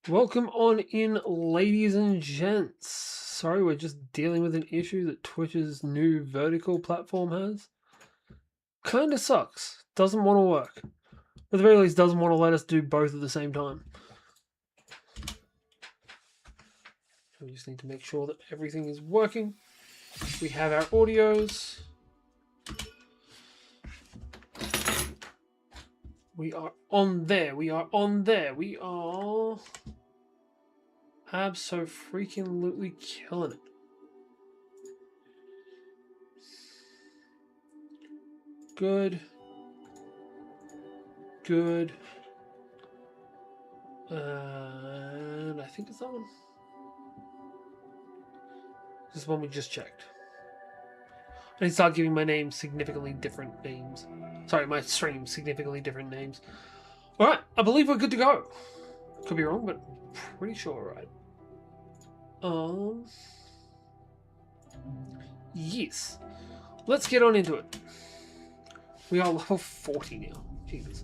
Welcome on in, ladies and gents. Sorry, we're just dealing with an issue that Twitch's new vertical platform has. Kinda sucks. Doesn't want to work. At the very least, doesn't want to let us do both at the same time. We just need to make sure that everything is working. We have our audios. We are on there. We are on there. We are abso-freaking-lutely killing it. Good. Good. And I think it's that one. This is one we just checked. I need to start giving my name significantly different names. Sorry, my stream significantly different names. Alright, I believe we're good to go. Could be wrong, but pretty sure right. Yes. Let's get on into it. We are level 40 now. Jesus.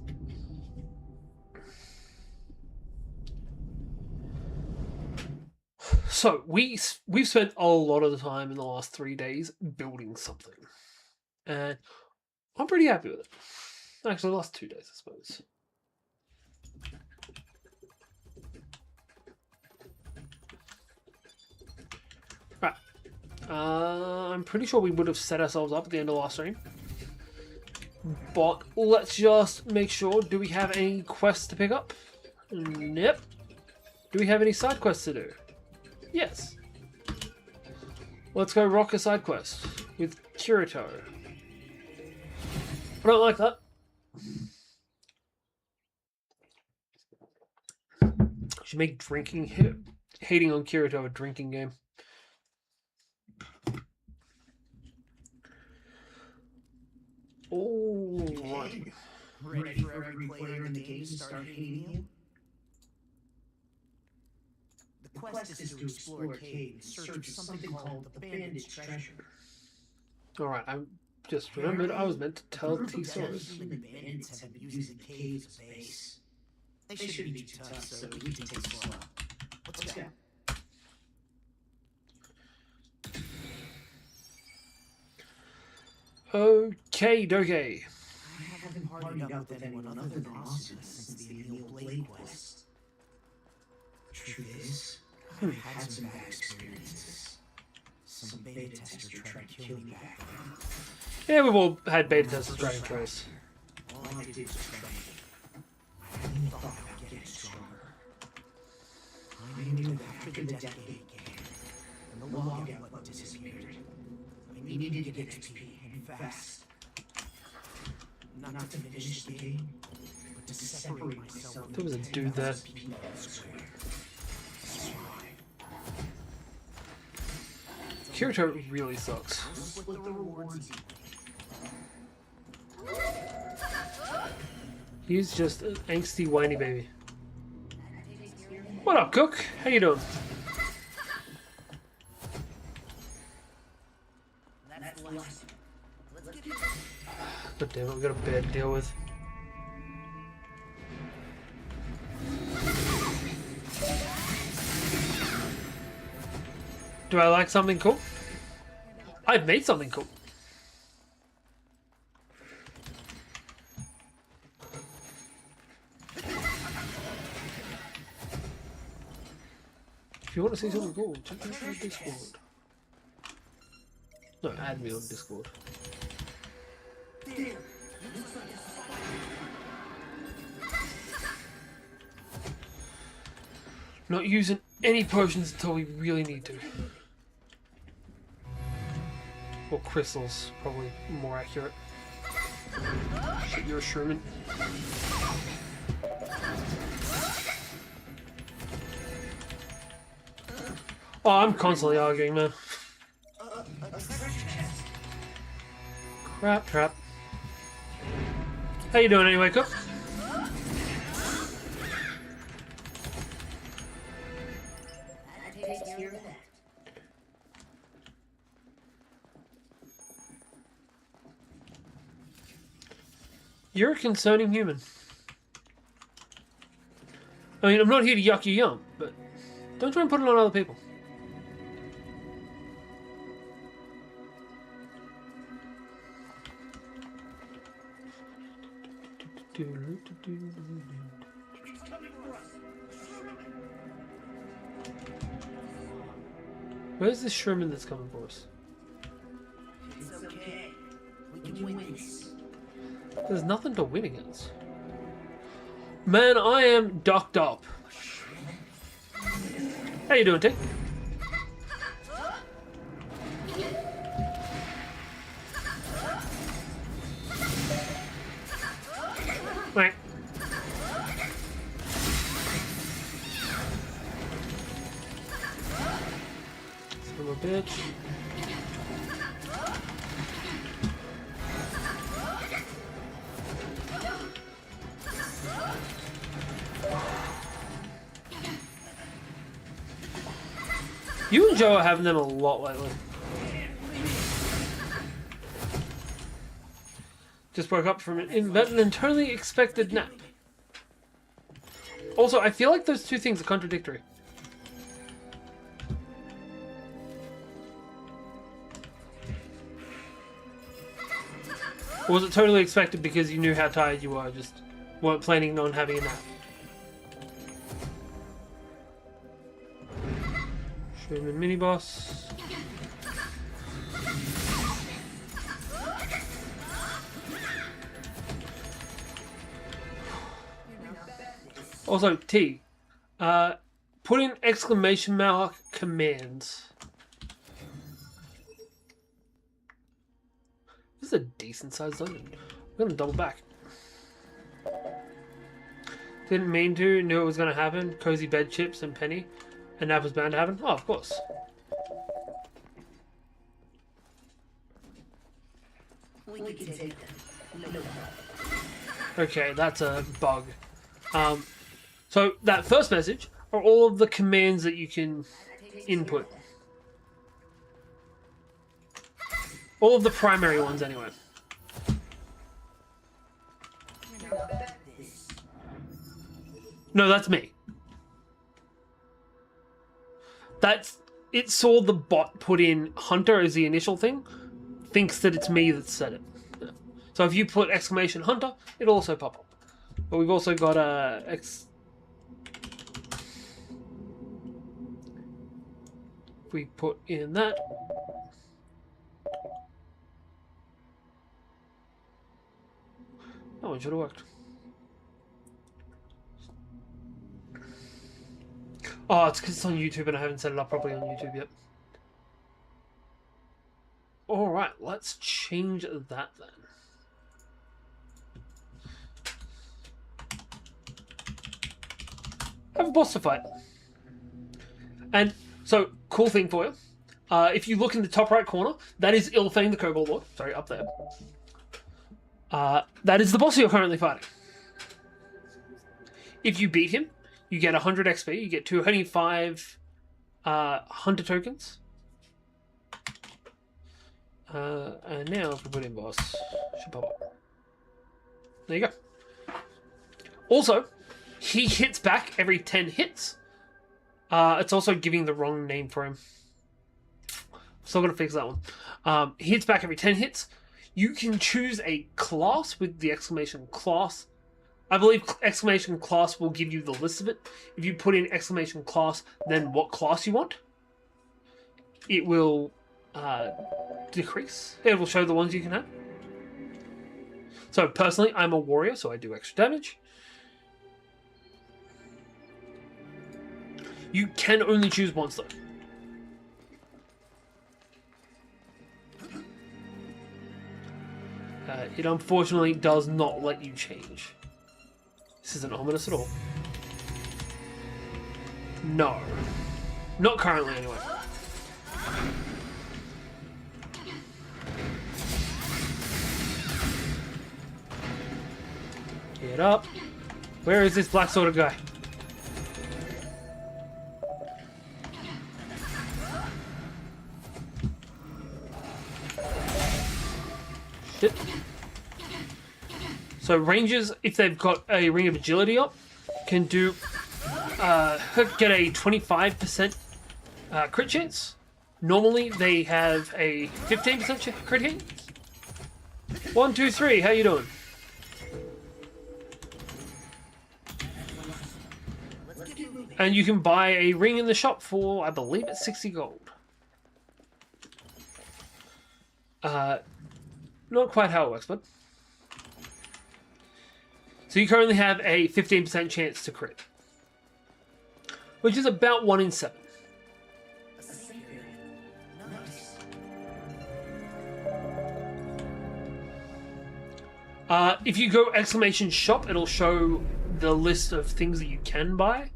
So, we've spent a lot of the time in the last 3 days building something. And I'm pretty happy with it. Actually, the last 2 days, I suppose. Right. I'm pretty sure we would have set ourselves up at the end of last stream. But let's just make sure. Do we have any quests to pick up? Nope. Do we have any side quests to do? Yes. Let's go rock a side quest with Kirito. I don't like that. Should make hating on Kirito a drinking game. Alrighty. Ready for every player in the game to start hating you? The quest is to explore a cave in search of something called the Bandit's Treasure. Alright, I just remembered I was meant to tell T-Saurus. Bandits have been using the cave as a base. They shouldn't be too tough, so we can take it slow. Let's go. Okay, doke. I haven't partied up with anyone other than Austin since the Emil Blade quest. The truth is, I've had some bad experiences. Some beta tester tried to kill me back then. Yeah, we've all had beta testers trying to kill us. All I did was train. I only thought about getting stronger. I knew that after the decade came, and the login button disappeared. I needed to get XP, and fast. Not to finish the game, but to separate myself. There was a dude there. Kirito really sucks. He's just an angsty, whiny baby. What up, Cook? How you doing? God damn it, we got a bed to deal with. Do I like something cool? I've made something cool. If you want to see something cool, check out my Discord. No, add me on Discord. Not using any potions until we really need to. Or crystals, probably more accurate. Shit, you're a Sherman. Oh, I'm constantly arguing, man. Crap, trap. How you doing anyway, Cook? You're a concerning human. I mean, I'm not here to yuck your yum, but don't try and put it on other people. Where's this Sherman that's coming for us? It's okay. We can win this. There's nothing to win against. Man, I am docked up. How you doing, T? Right. Son of a bitch. You and Joe are having them a lot lately. Just woke up from an entirely expected nap. Also, I feel like those two things are contradictory. Or was it totally expected because you knew how tired you were, just weren't planning on having a nap? Sherman mini boss. Also, T, put in exclamation mark commands. This is a decent sized dungeon. We're gonna double back. Didn't mean to, knew it was gonna happen. Cozy bed chips and penny. And that was bound to happen? Oh, of course. We can take them. Okay, that's a bug. So that first message are all of the commands that you can input. All of the primary ones, anyway. No, that's me. It saw the bot put in Hunter as the initial thing, thinks that it's me that said it. Yeah. So if you put exclamation Hunter, it'll also pop up. But we've also got if we put in that. That one should have worked. Oh, it's because it's on YouTube and I haven't set it up properly on YouTube yet. Alright, let's change that then. Have a boss to fight. And so, cool thing for you. If you look in the top right corner, that is Ilfane the Kobold Lord. Sorry, up there. That is the boss you're currently fighting. If you beat him, you get 100 XP, you get 225 Hunter tokens. And now if we put in boss, should pop up. There you go. Also, he hits back every 10 hits. It's also giving the wrong name for him. Still gotta fix that one. He hits back every 10 hits. You can choose a class with the exclamation class. I believe exclamation class will give you the list of it. If you put in exclamation class, then what class you want, it will decrease. It will show the ones you can have. So personally, I'm a warrior, so I do extra damage. You can only choose once though. It unfortunately does not let you change. This isn't ominous at all. No. Not currently, anyway. Get up. Where is this black sword guy? Shit. So rangers, if they've got a ring of agility up, can do get a 25% crit chance. Normally they have a 15% crit chance. 1, 2, 3. How you doing? And you can buy a ring in the shop for, I believe it's 60 gold. Not quite how it works, but... So you currently have a 15% chance to crit. Which is about 1 in 7. If you go exclamation shop, it'll show the list of things that you can buy.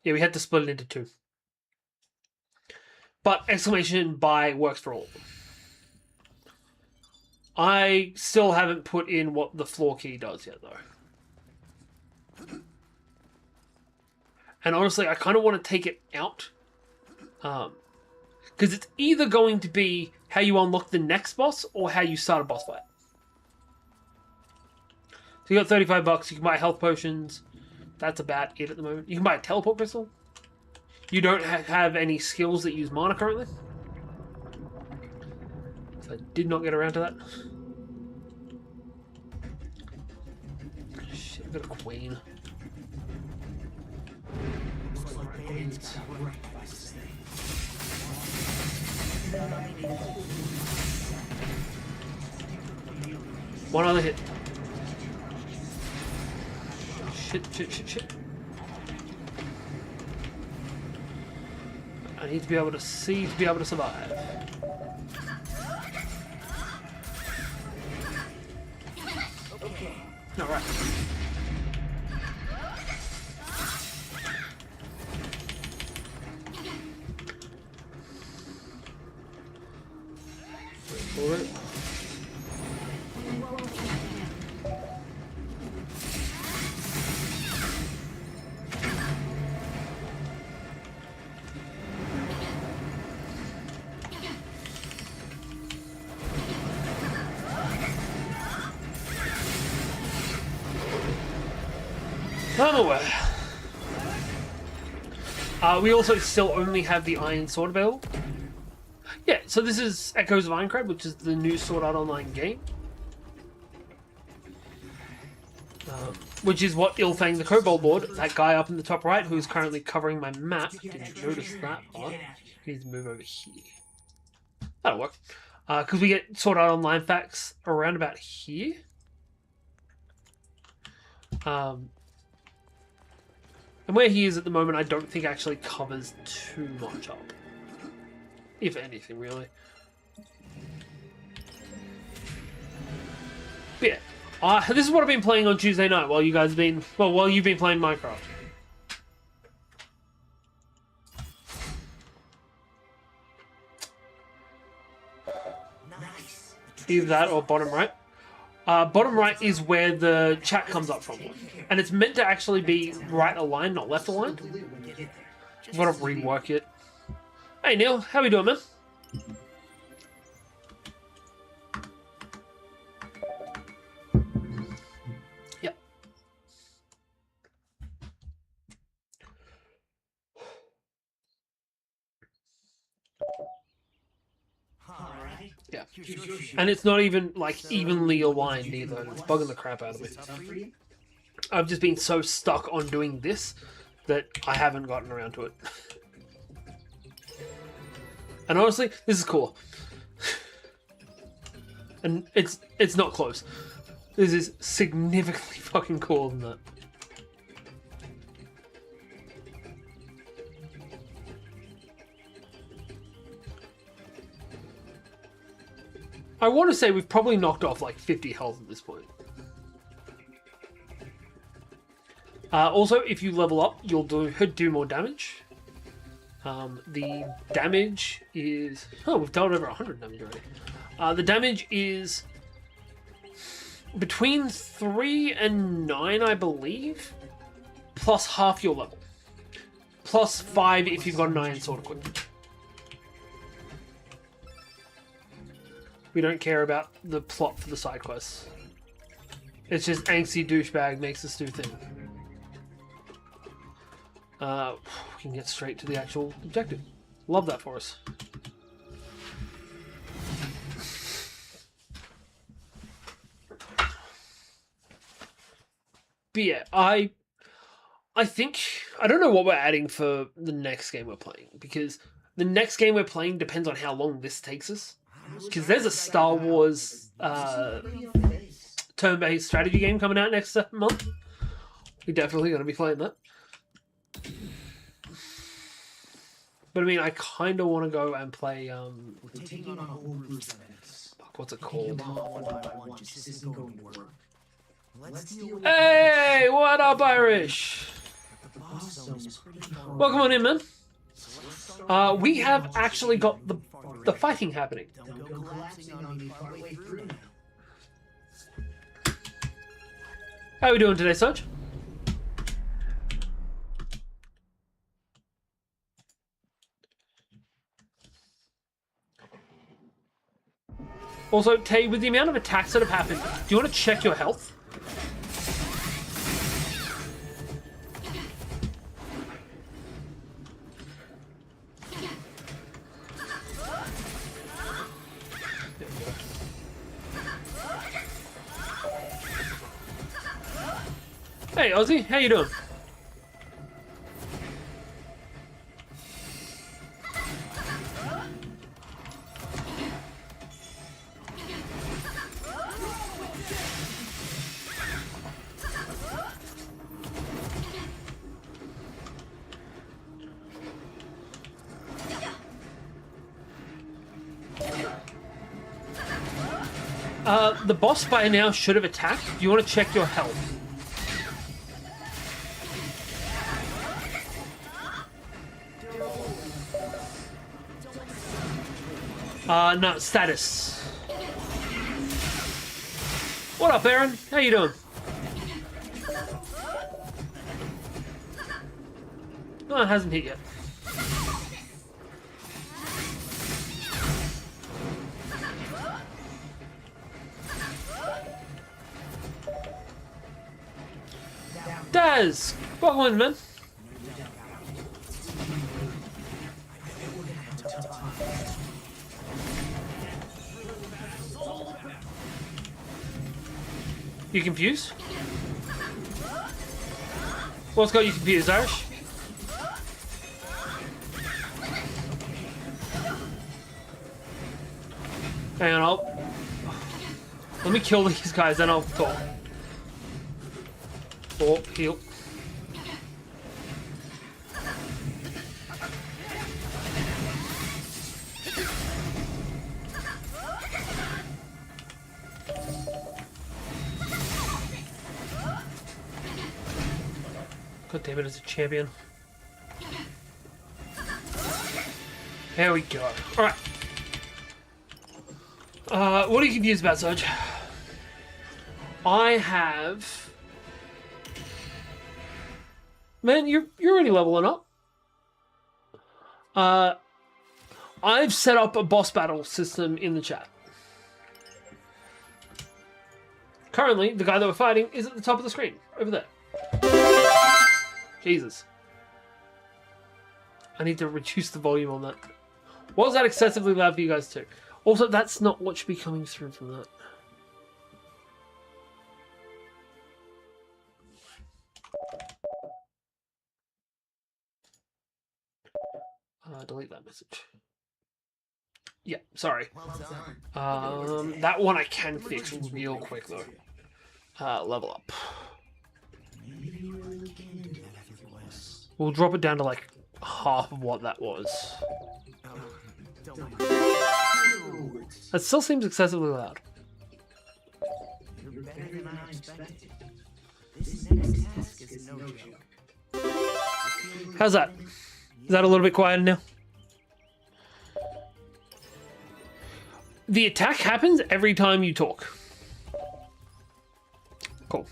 Yeah, we had to split it into 2. But exclamation buy works for all of them. I still haven't put in what the floor key does yet, though. And honestly, I kind of want to take it out. Because it's either going to be how you unlock the next boss or how you start a boss fight. So you got $35, you can buy health potions. That's about it at the moment. You can buy a teleport pistol. You don't have any skills that use mana currently. So I did not get around to that. Shit, I've got a queen. One other hit. Shit. I need to be able to see to be able to survive. Alright. Alright. I'm aware. We also still only have the Iron Sword available. Yeah, so this is Echoes of Aincrad, which is the new Sword Art Online game. Which is what Ilfang the Kobold Lord, that guy up in the top right, who is currently covering my map, didn't notice that part. He needs to move over here. That'll work. Because we get Sword Art Online facts around about here. And where he is at the moment, I don't think actually covers too much up. If anything, really. But yeah, this is what I've been playing on Tuesday night while you guys have been... Well, while you've been playing Minecraft. Either that or bottom right. Bottom right is where the chat comes up from. And it's meant to actually be right aligned, not left aligned. I've got to rework it. Hey Neil, how we doing, man? Yep. Yeah. And it's not even, like, evenly aligned either. It's bugging the crap out of me. I've just been so stuck on doing this that I haven't gotten around to it. And honestly, this is cool. And it's not close. This is significantly fucking cooler than that. I want to say we've probably knocked off like 50 health at this point. Also, if you level up, you'll do more damage. The damage is... Oh, we've dealt over 100 damage already. The damage is between 3 and 9, I believe, plus half your level. Plus 5 if you've got an Iron Sword equipped. We don't care about the plot for the side quests. It's just angsty douchebag makes us do thing. We can get straight to the actual objective. Love that for us. But yeah, I think, I don't know what we're adding for the next game we're playing, because the next game we're playing depends on how long this takes us. Because there's a Star Wars turn-based strategy game coming out next month. We're definitely going to be playing that. But I mean, I kind of want to go and play, We're taking on a whole group of enemies. fuck, what's it called? One by one just isn't going to work. Let's deal with Hey, what up, Irish? the boss zone is pretty far. Welcome on in, man. So let's start We have actually got the fighting happening. Don't go collapsing on me partway through now. How are we doing today, Sarge? Also, Tay, with the amount of attacks that have happened, do you want to check your health? Hey, Ozzy, how you doing? The boss by now should have attacked. You want to check your health. No, status. What up, Aaron? How you doing? No, it hasn't hit yet. Daz! Welcome in, man. You confused? What's got you confused, Irish? Hang on, let me kill these guys, then I'll talk. Oh, heal. God damn it, it's a champion. There we go. Alright. What are you confused about, Sarge? I have... Man, you're already leveling up. I've set up a boss battle system in the chat. Currently, the guy that we're fighting is at the top of the screen, over there. Jesus. I need to reduce the volume on that. Was that excessively loud for you guys too? Also, that's not what should be coming through from that. Delete that message. Yeah, sorry. That one I can fix real quick though. Level up. We'll drop it down to like half of what that was. That still seems excessively loud. You're better than I expected. This next task is no joke. How's that? Is that a little bit quieter now? The attack happens every time you talk. Cool.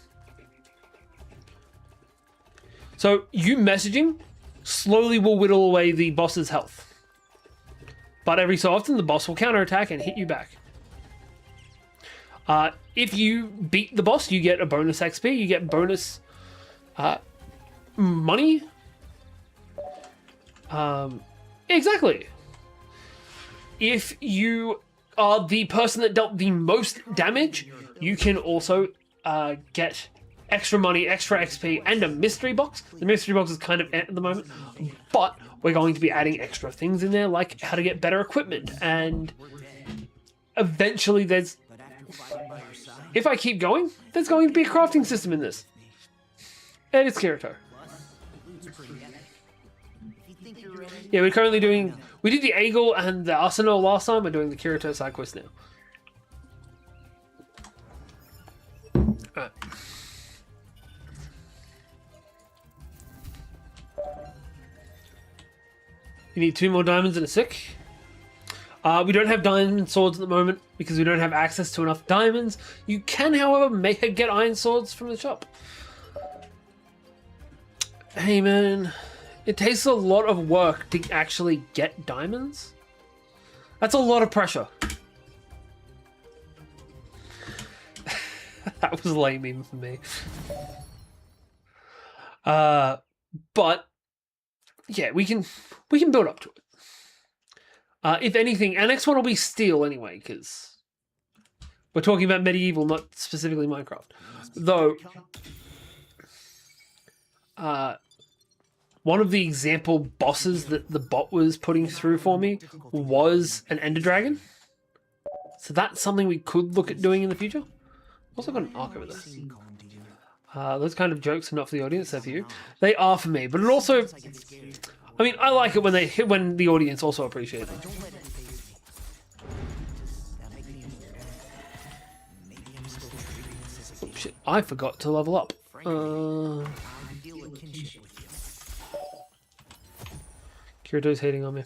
So you messaging slowly will whittle away the boss's health. But every so often the boss will counterattack and hit you back. If you beat the boss, you get a bonus XP, you get bonus money. Exactly. If you are the person that dealt the most damage, you can also get extra money, extra XP, and a mystery box. The mystery box is kind of at the moment, but we're going to be adding extra things in there, like how to get better equipment, and eventually there's... If I keep going, there's going to be a crafting system in this. And it's Kirito. Yeah, we're currently doing... We did the Eagle and the Arsenal last time. We're doing the Kirito side quest now. Alright. You need 2 more diamonds and a stick. We don't have diamond swords at the moment because we don't have access to enough diamonds. You can, however, get iron swords from the shop. Hey, man. It takes a lot of work to actually get diamonds. That's a lot of pressure. That was lame even for me. But yeah, we can build up to it. If anything, our next one will be steel anyway, because we're talking about medieval, not specifically Minecraft. Though, one of the example bosses that the bot was putting through for me was an Ender Dragon. So that's something we could look at doing in the future. Also got an arc over there. Those kind of jokes are not for the audience, they're for you. They are for me, but it also... I mean, I like it when the audience also appreciates it. Oh, shit, I forgot to level up. Kirito's hating on me.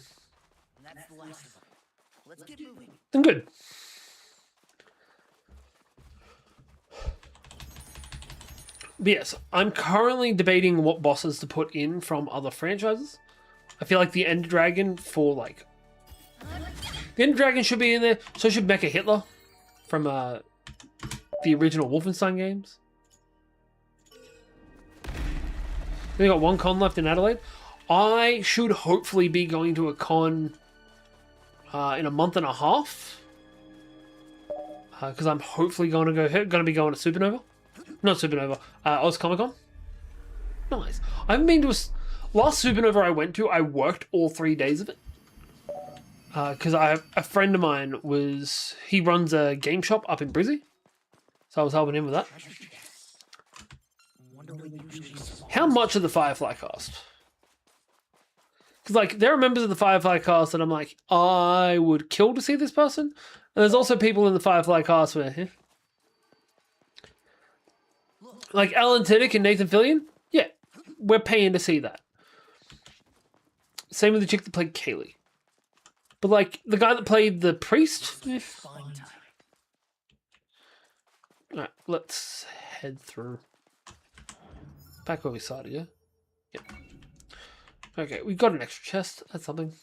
Then good. But yes, I'm currently debating what bosses to put in from other franchises. I feel like the Ender Dragon for like... The Ender Dragon should be in there, so should Mecha Hitler from the original Wolfenstein games. We got 1 con left in Adelaide. I should hopefully be going to a con in a month and a half. Because I'm hopefully going to be going to Supernova. Not Supernova, Oz Comic Con. Nice. I haven't been to last Supernova I went to, I worked all 3 days of it. Because a friend of mine he runs a game shop up in Brizzy. So I was helping him with that. How much of the Firefly cost? Because like there are members of the Firefly cast that I'm like, I would kill to see this person. And there's also people in the Firefly cast where... Like Alan Tudyk and Nathan Fillion? Yeah, we're paying to see that. Same with the chick that played Kaylee. But like, the guy that played the priest? Alright, let's head through. Back where we started, yeah? Yep. Okay, we got an extra chest. That's something.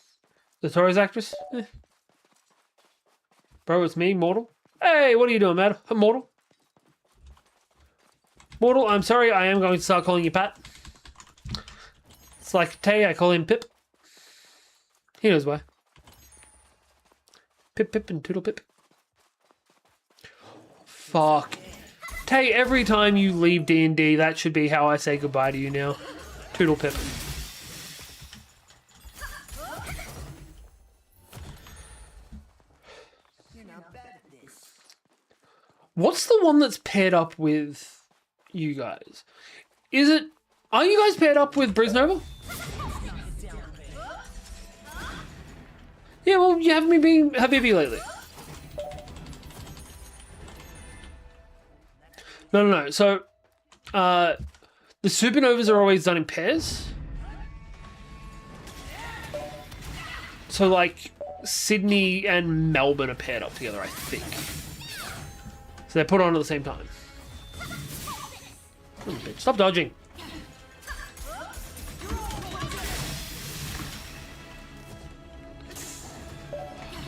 The Torres actress? Bro, it's me, Mortal. Hey, what are you doing, man? Mortal? Mortal, I'm sorry, I am going to start calling you Pat. It's like Tay, I call him Pip. He knows why. Pip, Pip, and Toodle Pip. Fuck. Tay, every time you leave D&D, that should be how I say goodbye to you now. Toodle Pip. What's the one that's paired up with you guys? Are you guys paired up with Brisnova? Yeah, well, you haven't been being Habibi lately. No. So, the Supernovas are always done in pairs. So, like, Sydney and Melbourne are paired up together, I think. So they're put on at the same time. Oh, bitch. Stop dodging.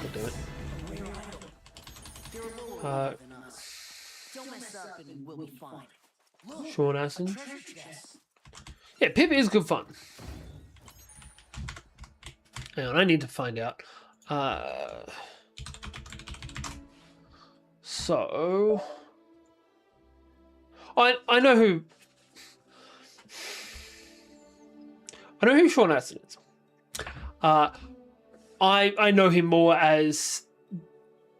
God damn it. Don't mess up and we'll be fine. Look, Sean Astin. treasure chest. Yeah, Pip is good fun. Hang on, I need to find out. So I know who Sean Astin is. I know him more as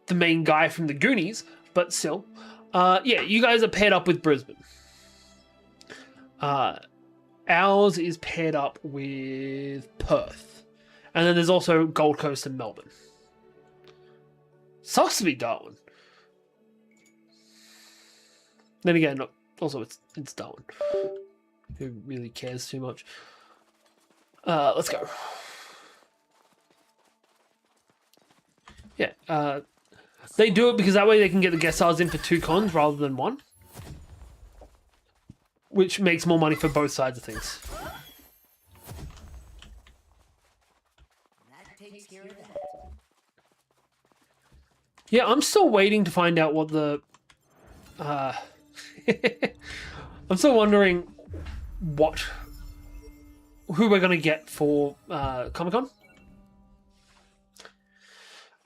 the main guy from the Goonies, but still. Yeah, you guys are paired up with Brisbane. Ours is paired up with Perth. And then there's also Gold Coast and Melbourne. Sucks to be Darwin. Then again, also it's Darwin. Who really cares too much? Let's go. Yeah, they do it because that way they can get the guest stars in for 2 cons rather than 1. Which makes more money for both sides of things. That takes care of that. Yeah, I'm still waiting to find out what the... I'm still wondering who we're going to get for Comic-Con.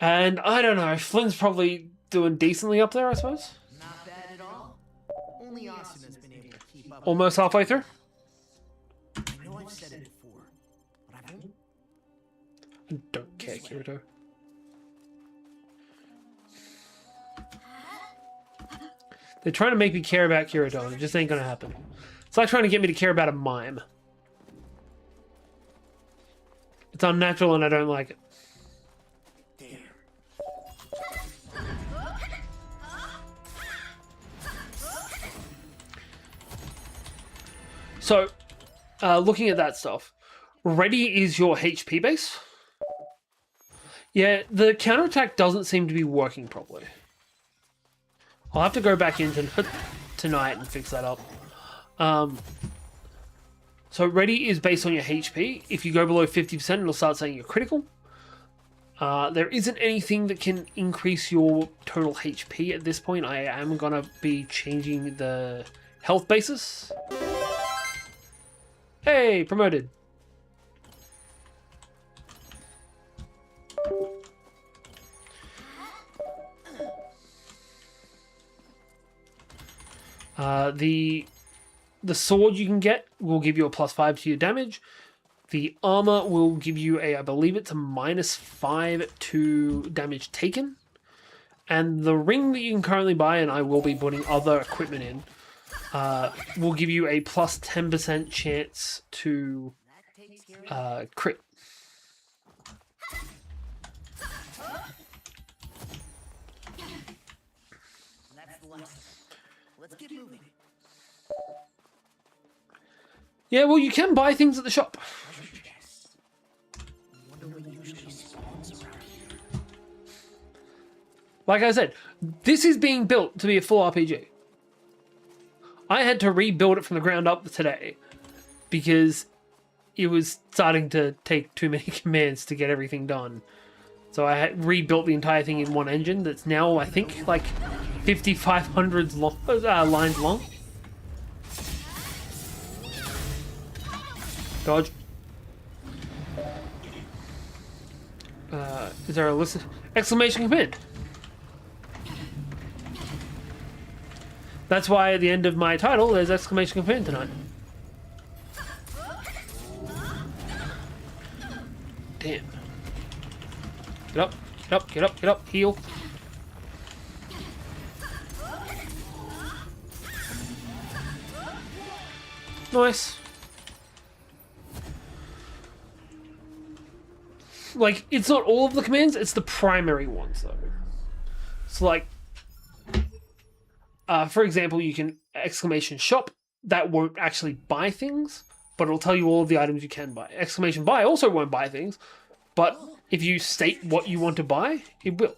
And I don't know, Flynn's probably doing decently up there, I suppose. Not bad at all. Only Austin has been able to keep up. Almost halfway through. I know I've said it before, but I won't. I don't care, Kirito. They're trying to make me care about Kirito, and it just ain't gonna happen. It's like trying to get me to care about a mime. It's unnatural and I don't like it. So, looking at that stuff, ready is your HP base. Yeah, the counterattack doesn't seem to be working properly. I'll have to go back in tonight and fix that up. So ready is based on your HP. If you go below 50%, it'll start saying you're critical. There isn't anything that can increase your total HP at this point. I am going to be changing the health basis. Hey, promoted. The sword you can get will give you a +5 to your damage. The armor will give you I believe it's a -5 to damage taken. And the ring that you can currently buy, and I will be putting other equipment in, will give you a +10% chance to crit. That's the last. Let's get moving. Yeah, well, you can buy things at the shop. Treasure chest. I wonder what usually spawns around here. Like I said, this is being built to be a full RPG. I had to rebuild it from the ground up today because it was starting to take too many commands to get everything done. So I had rebuilt the entire thing in one engine that's now, I think, like 5,500 lines long. Dodge. Is there a list? Exclamation command. That's why at the end of my title, there's exclamation command tonight. Damn. Get up, get up, get up, get up, heal. Nice. Like, it's not all of the commands, it's the primary ones, though. So, like, for example, you can exclamation shop. That won't actually buy things, but it'll tell you all of the items you can buy. Exclamation buy also won't buy things, but if you state what you want to buy, it will.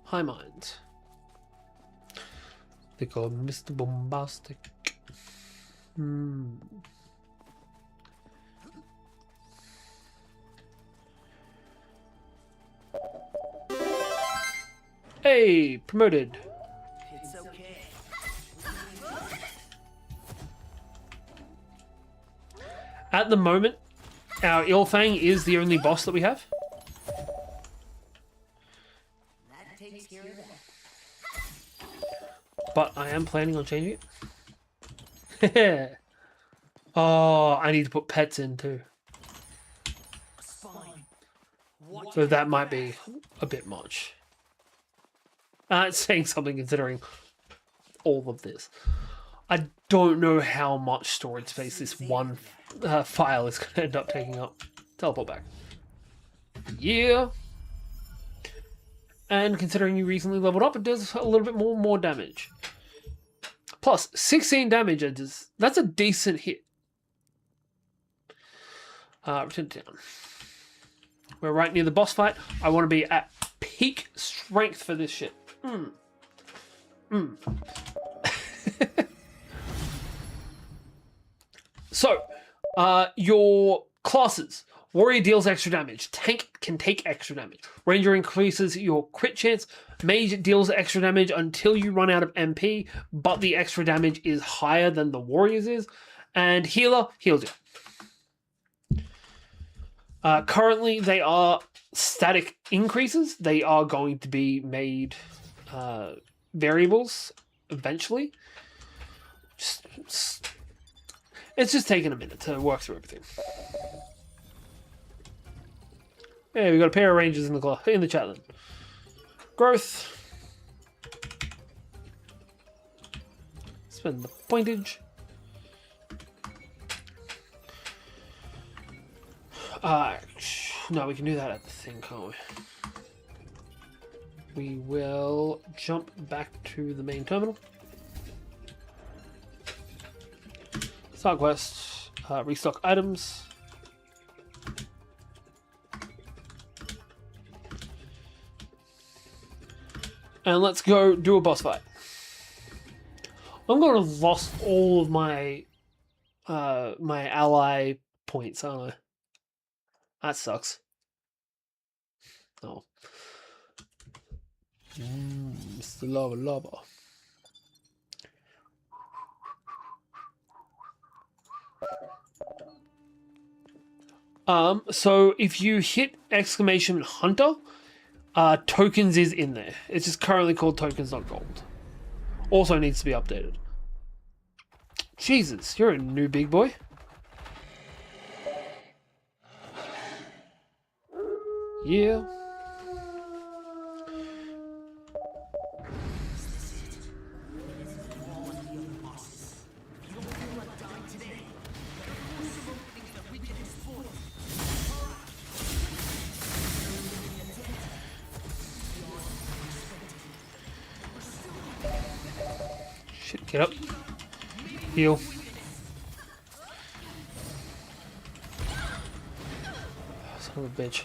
High Minds. They call him Mr. Bombastic. Hey, promoted. It's okay. At the moment, our Ilfang is the only boss that we have. That takes care of that. But I am planning on changing it. Oh, I need to put pets in too. Spine. What? So that might be a bit much. It's saying something considering all of this. I don't know how much storage space this one file is going to end up taking up. Teleport back. Yeah. And considering you recently leveled up, it does a little bit more damage. Plus, 16 damage. That's a decent hit. Return to town. We're right near the boss fight. I want to be at peak strength for this shit. So, your classes. Warrior deals extra damage. Tank can take extra damage. Ranger increases your crit chance. Mage deals extra damage until you run out of MP, but the extra damage is higher than the warrior's is. And healer heals you. Currently, they are static increases. They are going to be made variables eventually. It's just taking a minute to work through everything. Yeah, we got a pair of rangers in the chat then. Growth. Spend the pointage. No, we can do that at the thing, can't we? We will jump back to the main terminal. Start quest. Restock items. And let's go do a boss fight. I'm gonna have lost all of my my ally points, aren't I? That sucks. Oh. Mr. Lava Lava. So if you hit exclamation hunter, tokens is in there. It's just currently called tokens, not gold. Also needs to be updated. Jesus, you're a new big boy. Yeah. Shit, get up. Heal. Son of a bitch.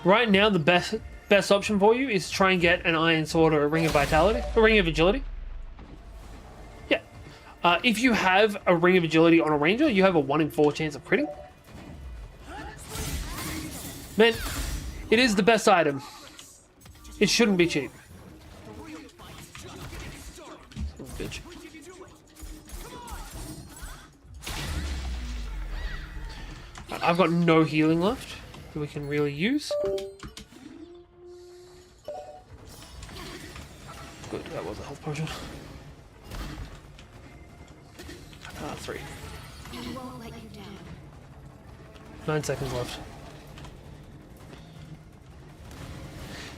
Right now, the best option for you is try and get an Iron Sword or a Ring of Vitality, a Ring of Agility. Yeah. If you have a Ring of Agility on a Ranger, you have a 1 in 4 chance of critting. Man, it is the best item. It shouldn't be cheap. Oh, bitch. I've got no healing left that we can really use. Good, that was a health potion. 3. We won't let you down. 9 seconds left.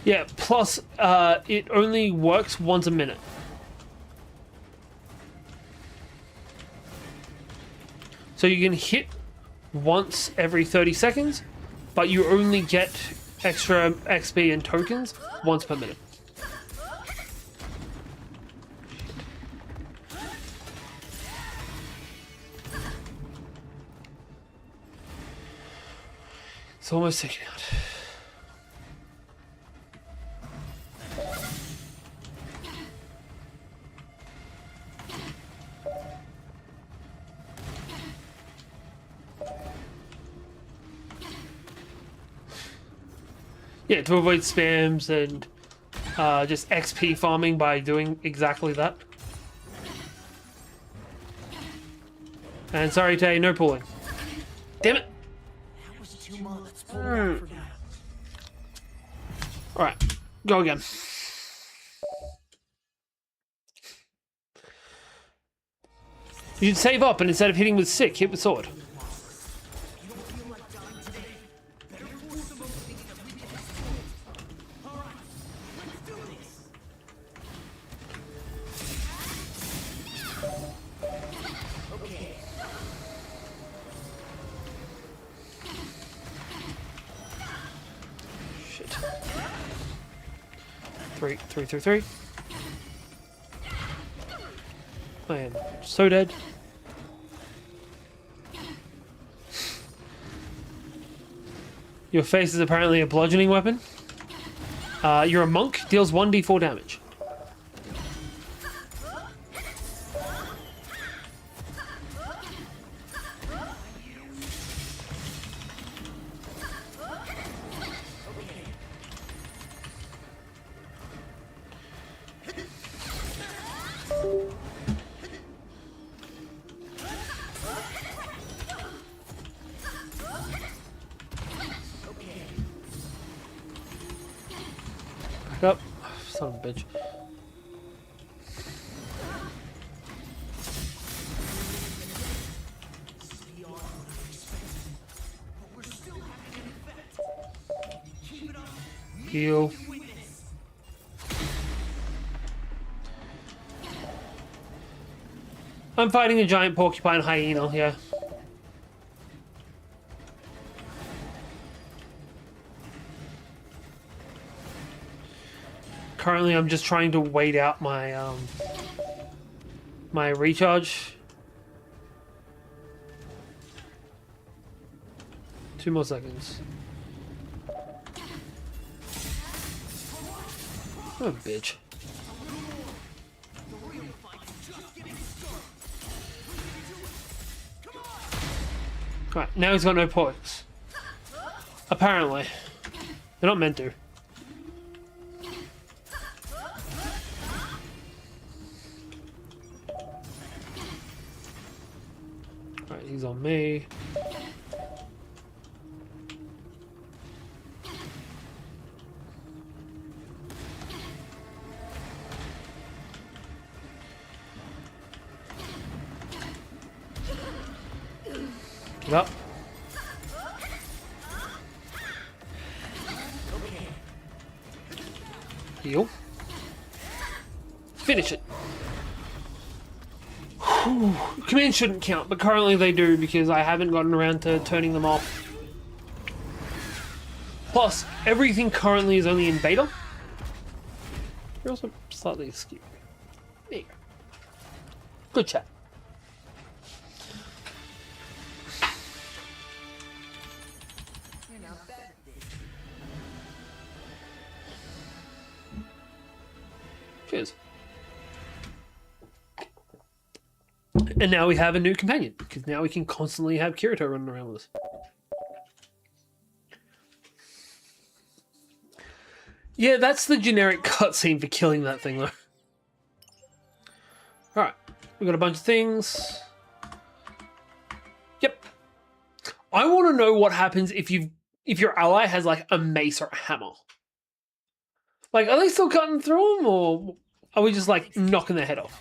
Yeah, plus it only works once a minute. So you can hit once every 30 seconds, but you only get extra XP and tokens once per minute. It's almost taken out. Yeah, to avoid spams and just XP farming by doing exactly that. And sorry, Tay, no pulling. Damn it! That was too much. Let's pull it out for now. Alright, go again. You should save up and instead of hitting with sick, hit with sword. Shit. Three. I am so dead. Your face is apparently a bludgeoning weapon. You're a monk, deals 1d4 damage. Back up. Son of a bitch. Heal. I'm fighting a giant porcupine hyena, yeah. Currently, I'm just trying to wait out my my recharge. 2 more seconds. Oh, bitch. Right, now he's got no points. Apparently. They're not meant to. Alright, he's on me. Get up. Heal. Finish it. Whew. Commands shouldn't count, but currently they do because I haven't gotten around to turning them off. Plus, everything currently is only in beta. You're also slightly askew. There you go. Good chat. Cheers. And now we have a new companion, because now we can constantly have Kirito running around with us. Yeah, that's the generic cutscene for killing that thing, though. Alright, we got a bunch of things. Yep. I want to know what happens if your ally has, like, a mace or a hammer. Like, are they still cutting through them, or are we just, like, knocking their head off?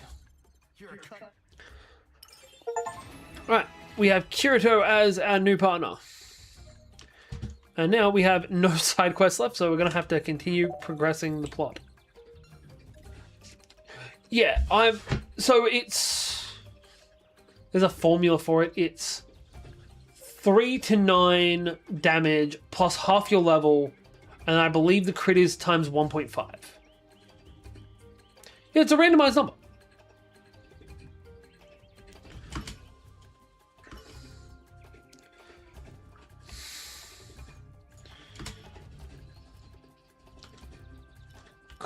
Right, we have Kirito as our new partner. And now we have no side quests left, so we're going to have to continue progressing the plot. Yeah, so it's... There's a formula for it. It's 3 to 9 damage plus half your level, and I believe the crit is times 1.5. Yeah, it's a randomized number.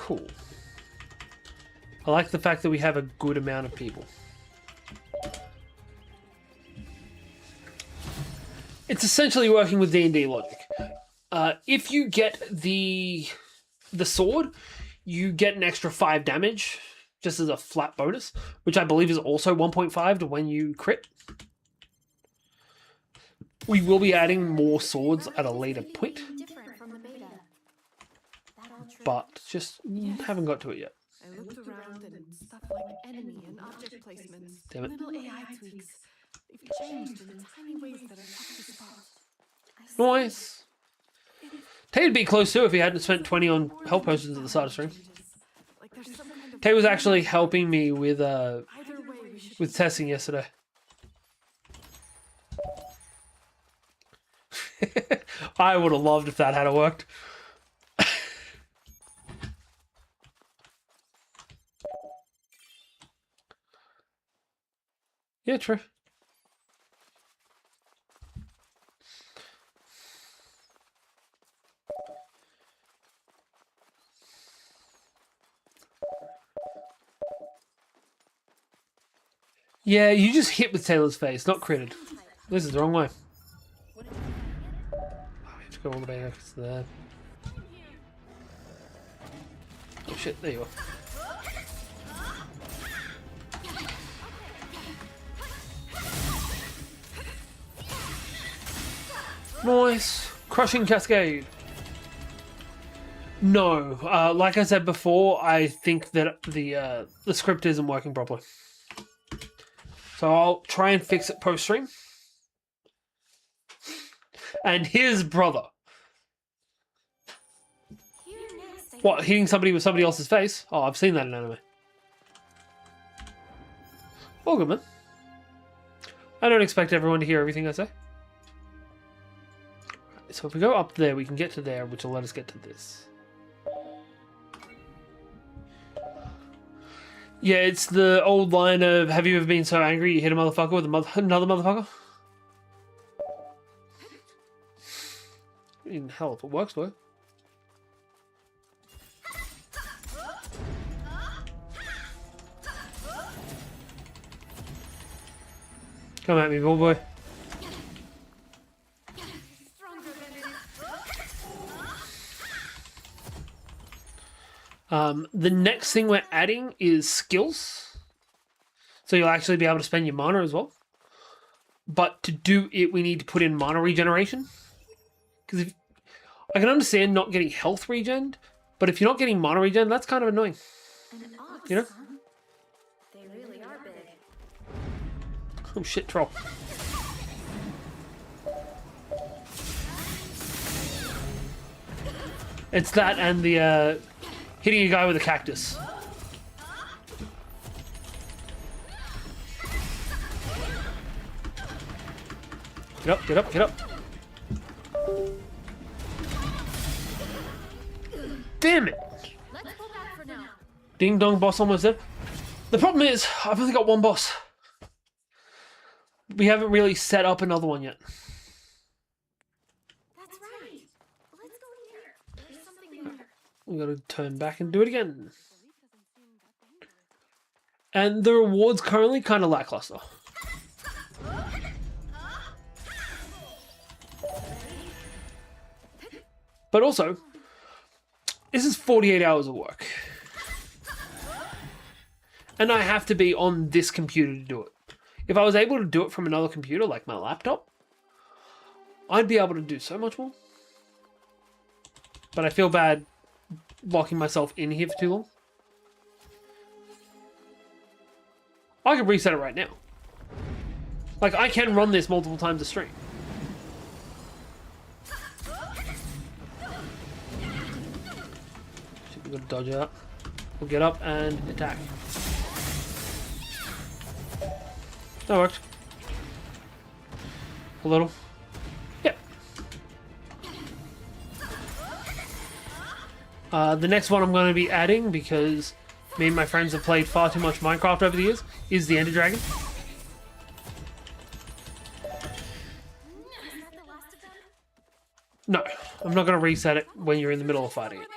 cool. I like the fact that we have a good amount of people. It's essentially working with D&D logic. If you get the sword, you get an extra 5 damage, just as a flat bonus, which I believe is also 1.5 to when you crit. We will be adding more swords at a later point, but just haven't got to it yet. I looked around and stuff like enemy and object placements, Damn it. little AI tweaks. They've changed in tiny ways that are tough to spot. Nice. Tay'd be close too if he hadn't spent 20 on health potions at the start of stream. Like there's some kind of Tay was actually helping me with either way we should with testing yesterday. I would have loved if that had worked. Yeah, true. Yeah, you just hit with Taylor's face, not critted. This is the wrong way. Oh, we have to go all the way back to there. Oh shit, there you are. Nice. Crushing Cascade. No, like I said before, I think that the script isn't working properly. So I'll try and fix it post-stream. And his brother. What, hitting somebody with somebody else's face? Oh, I've seen that in anime. All good, man. I don't expect everyone to hear everything I say. So if we go up there, we can get to there, which will let us get to this. Yeah, it's the old line of, have you ever been so angry you hit a motherfucker with another motherfucker? I mean, hell, if it works, though. Come at me, boy. The next thing we're adding is skills. So you'll actually be able to spend your mana as well. But to do it, we need to put in mana regeneration. Because I can understand not getting health regen, but if you're not getting mana regen, that's kind of annoying. You know? They really are big. Oh shit, troll. It's that and the hitting a guy with a cactus. Get up, get up, get up. Damn it! Let's go back for now. Ding dong, boss almost there. The problem is, I've only got one boss. We haven't really set up another one yet. That's right. Let's go here. There's something there. We gotta turn back and do it again. And the rewards currently kind of lackluster. But also, this is 48 hours of work. And I have to be on this computer to do it. If I was able to do it from another computer, like my laptop, I'd be able to do so much more. But I feel bad locking myself in here for too long. I could reset it right now. Like, I can run this multiple times a stream. We've got to dodge out. We'll get up and attack. That worked. A little. Yep. The next one I'm going to be adding, because me and my friends have played far too much Minecraft over the years, is the Ender Dragon. No, I'm not going to reset it when you're in the middle of fighting it.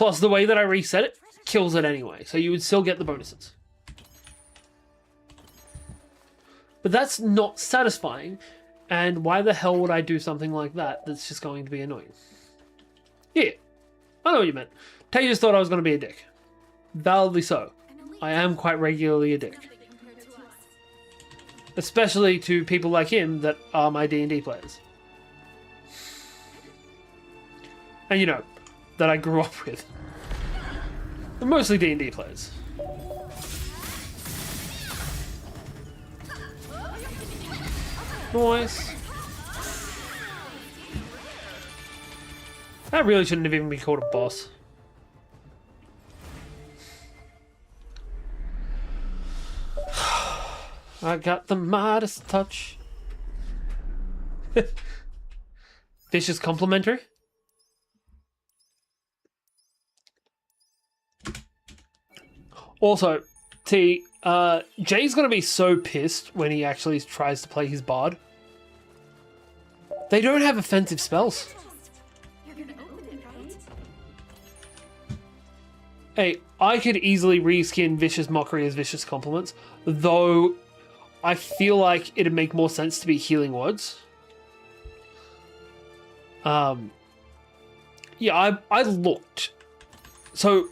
Plus, the way that I reset it kills it anyway, so you would still get the bonuses. But that's not satisfying, and why the hell would I do something like that that's just going to be annoying? Yeah, I know what you meant. Tay just thought I was going to be a dick. Validly so. I am quite regularly a dick. Especially to people like him that are my D&D players. And you know, that I grew up with. They're mostly D&D players. Nice. That really shouldn't have even been called a boss. I got the Midas touch. Vicious complimentary. Also, T, Jay's gonna be so pissed when he actually tries to play his bard. They don't have offensive spells. You're gonna open it, right? Hey, I could easily reskin Vicious Mockery as Vicious Compliments, though I feel like it'd make more sense to be healing words. Yeah, I looked. So,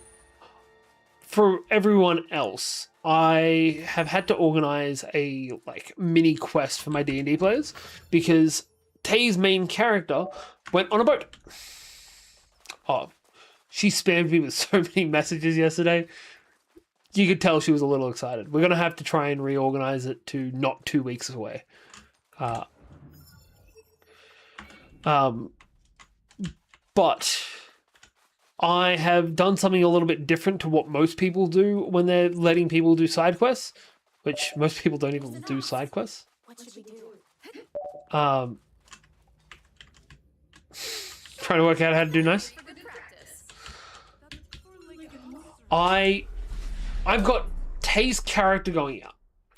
for everyone else, I have had to organize a mini quest for my D&D players because Tay's main character went on a boat. Oh, she spammed me with so many messages yesterday. You could tell she was a little excited. We're going to have to try and reorganize it to not 2 weeks away. But I have done something a little bit different to what most people do when they're letting people do side quests, which most people don't even do side quests. What should we do? Trying to work out how to do nice. For good practice. I've got Tay's character going out,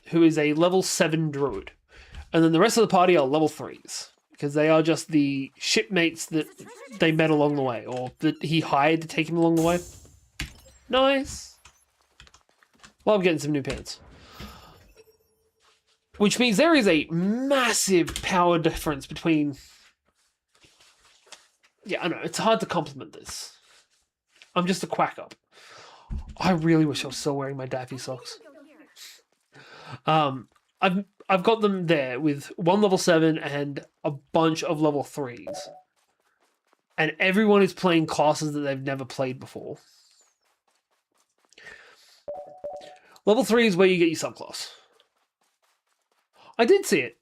who is a level 7 druid. And then the rest of the party are level 3s. Because they are just the shipmates that they met along the way, or that he hired to take him along the way. Nice. Well, I'm getting some new pants. Which means there is a massive power difference between... Yeah, I know, it's hard to compliment this. I'm just a quack up. I really wish I was still wearing my Daffy socks. I've got them there with one level 7 and a bunch of level 3s. And everyone is playing classes that they've never played before. Level 3 is where you get your subclass. I did see it.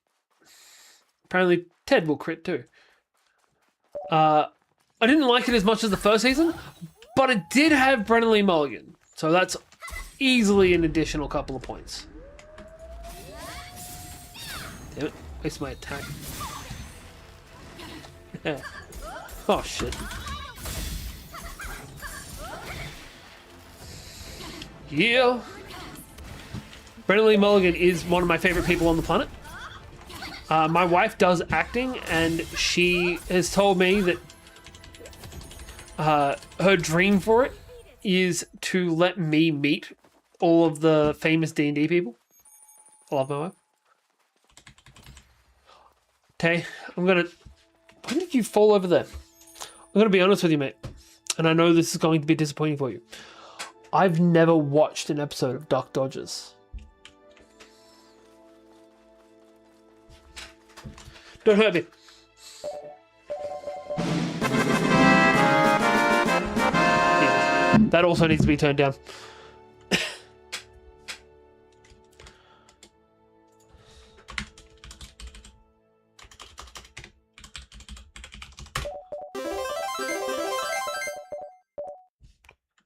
Apparently Ted will crit too. I didn't like it as much as the first season, but it did have Brennan Lee Mulligan. So that's easily an additional couple of points. Damn it, waste my attack. Yeah. Oh shit. Yeah. Brennan Lee Mulligan is one of my favorite people on the planet. My wife does acting, and she has told me that her dream for it is to let me meet all of the famous D&D people. I love my wife. Tay, when did you fall over there? I'm going to be honest with you, mate. And I know this is going to be disappointing for you. I've never watched an episode of Duck Dodgers. Don't hurt me. Yeah. That also needs to be turned down.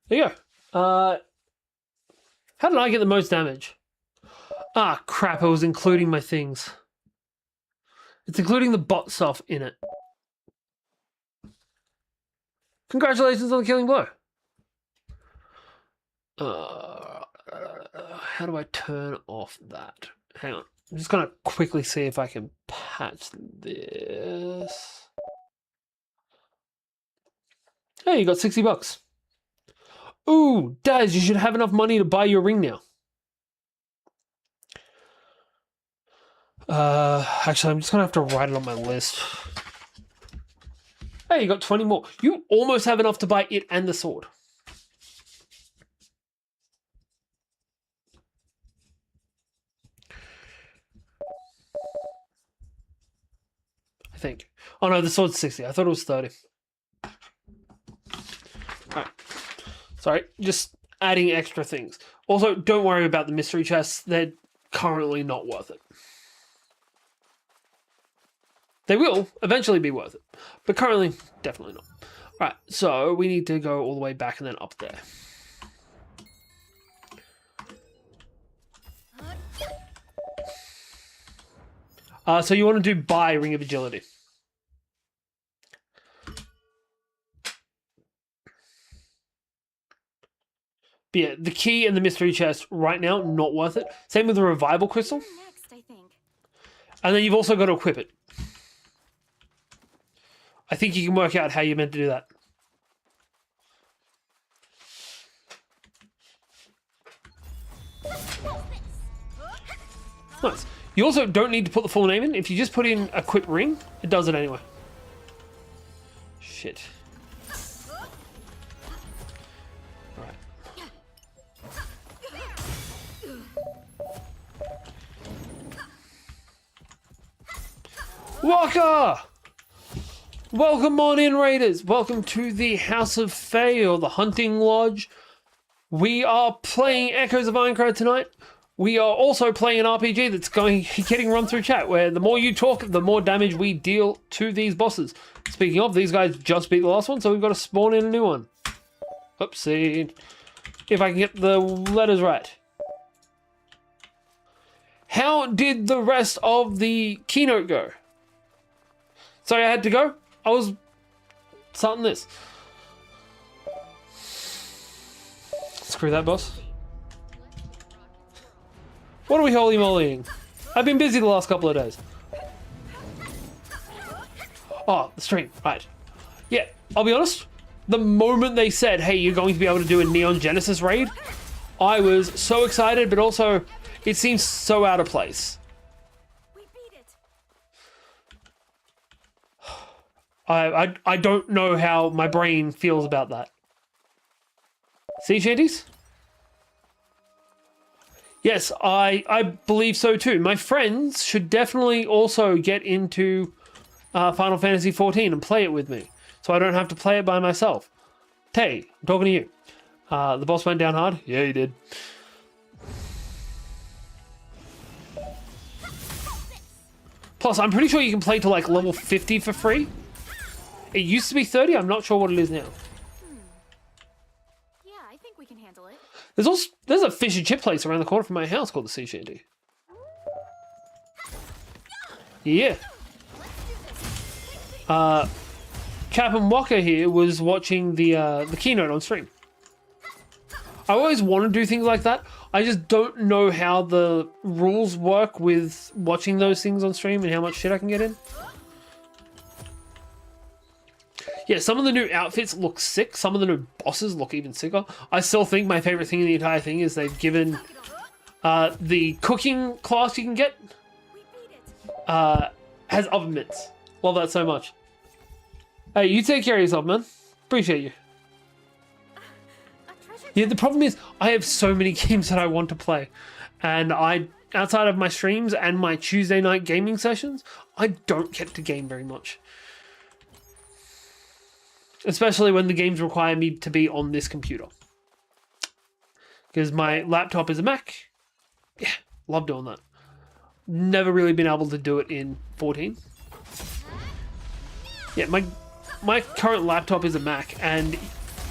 There you go. How did I get the most damage? Ah, crap, I was including my things. It's including the bot stuff in it. Congratulations on the killing blow. How do I turn off that? Hang on. I'm just going to quickly see if I can patch this. Hey, you got $60. Ooh, Daz, you should have enough money to buy your ring now. Actually, I'm just gonna have to write it on my list. Hey, you got 20 more. You almost have enough to buy it and the sword. I think. Oh no, the sword's 60. I thought it was 30. Alright. Sorry, just adding extra things. Also, don't worry about the mystery chests. They're currently not worth it. They will eventually be worth it, but currently, definitely not. Alright, so we need to go all the way back and then up there. So you want to do buy Ring of Agility. But yeah, the key and the mystery chest right now, not worth it. Same with the revival crystal. Next, I think. And then you've also got to equip it. I think you can work out how you're meant to do that. Nice. You also don't need to put the full name in. If you just put in equip ring, it does it anyway. Shit. Alright. Waka! Welcome on in, Raiders. Welcome to the House of Fae, or the Hunting Lodge. We are playing Echoes of Aincrad tonight. We are also playing an RPG that's getting run through chat, where the more you talk, the more damage we deal to these bosses. Speaking of, these guys just beat the last one, so we've got to spawn in a new one. Oopsie. If I can get the letters right. How did the rest of the keynote go? Sorry, I had to go. I was starting this. Screw that, boss. What are we holy molying? I've been busy the last couple of days. Oh, the stream, right. Yeah, I'll be honest. The moment they said, hey, you're going to be able to do a Neon Genesis raid, I was so excited, but also it seems so out of place. We beat it. I don't know how my brain feels about that. Sea shanties? Yes, I believe so too. My friends should definitely also get into Final Fantasy XIV and play it with me, so I don't have to play it by myself. Tay, I'm talking to you. The boss went down hard? Yeah, he did. Plus, I'm pretty sure you can play to like level 50 for free. It used to be 30, I'm not sure what it is now. Yeah, I think we can handle it. There's a fish and chip place around the corner from my house called the Sea Shanty. Yeah. Captain Walker here was watching the keynote on stream. I always want to do things like that. I just don't know how the rules work with watching those things on stream and how much shit I can get in. Yeah, some of the new outfits look sick. Some of the new bosses look even sicker. I still think my favorite thing in the entire thing is they've given the cooking class you can get has oven mitts. Love that so much. Hey, you take care of yourself, man. Appreciate you. Yeah, the problem is I have so many games that I want to play, and outside of my streams and my Tuesday night gaming sessions, I don't get to game very much. Especially when the games require me to be on this computer. Because my laptop is a Mac. Yeah, love doing that. Never really been able to do it in 14. Yeah, my current laptop is a Mac, and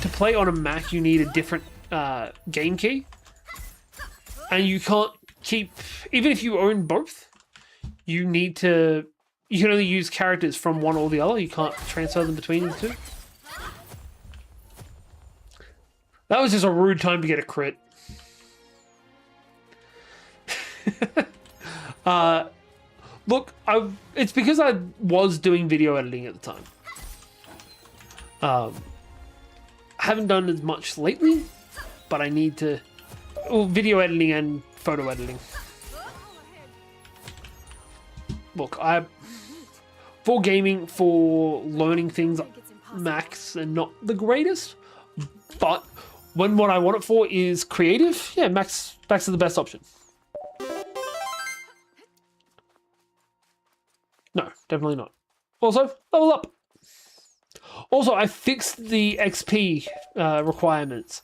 to play on a Mac you need a different game key. And you can't keep... Even if you own both, you can only use characters from one or the other. You can't transfer them between the two. That was just a rude time to get a crit. Look, it's because I was doing video editing at the time. Haven't done as much lately, but I need to... Well, video editing and photo editing. Look, for gaming, for learning things, Macs are not the greatest, but when what I want it for is creative, yeah, Macs is the best option. No, definitely not. Also, level up. Also, I fixed the XP requirements.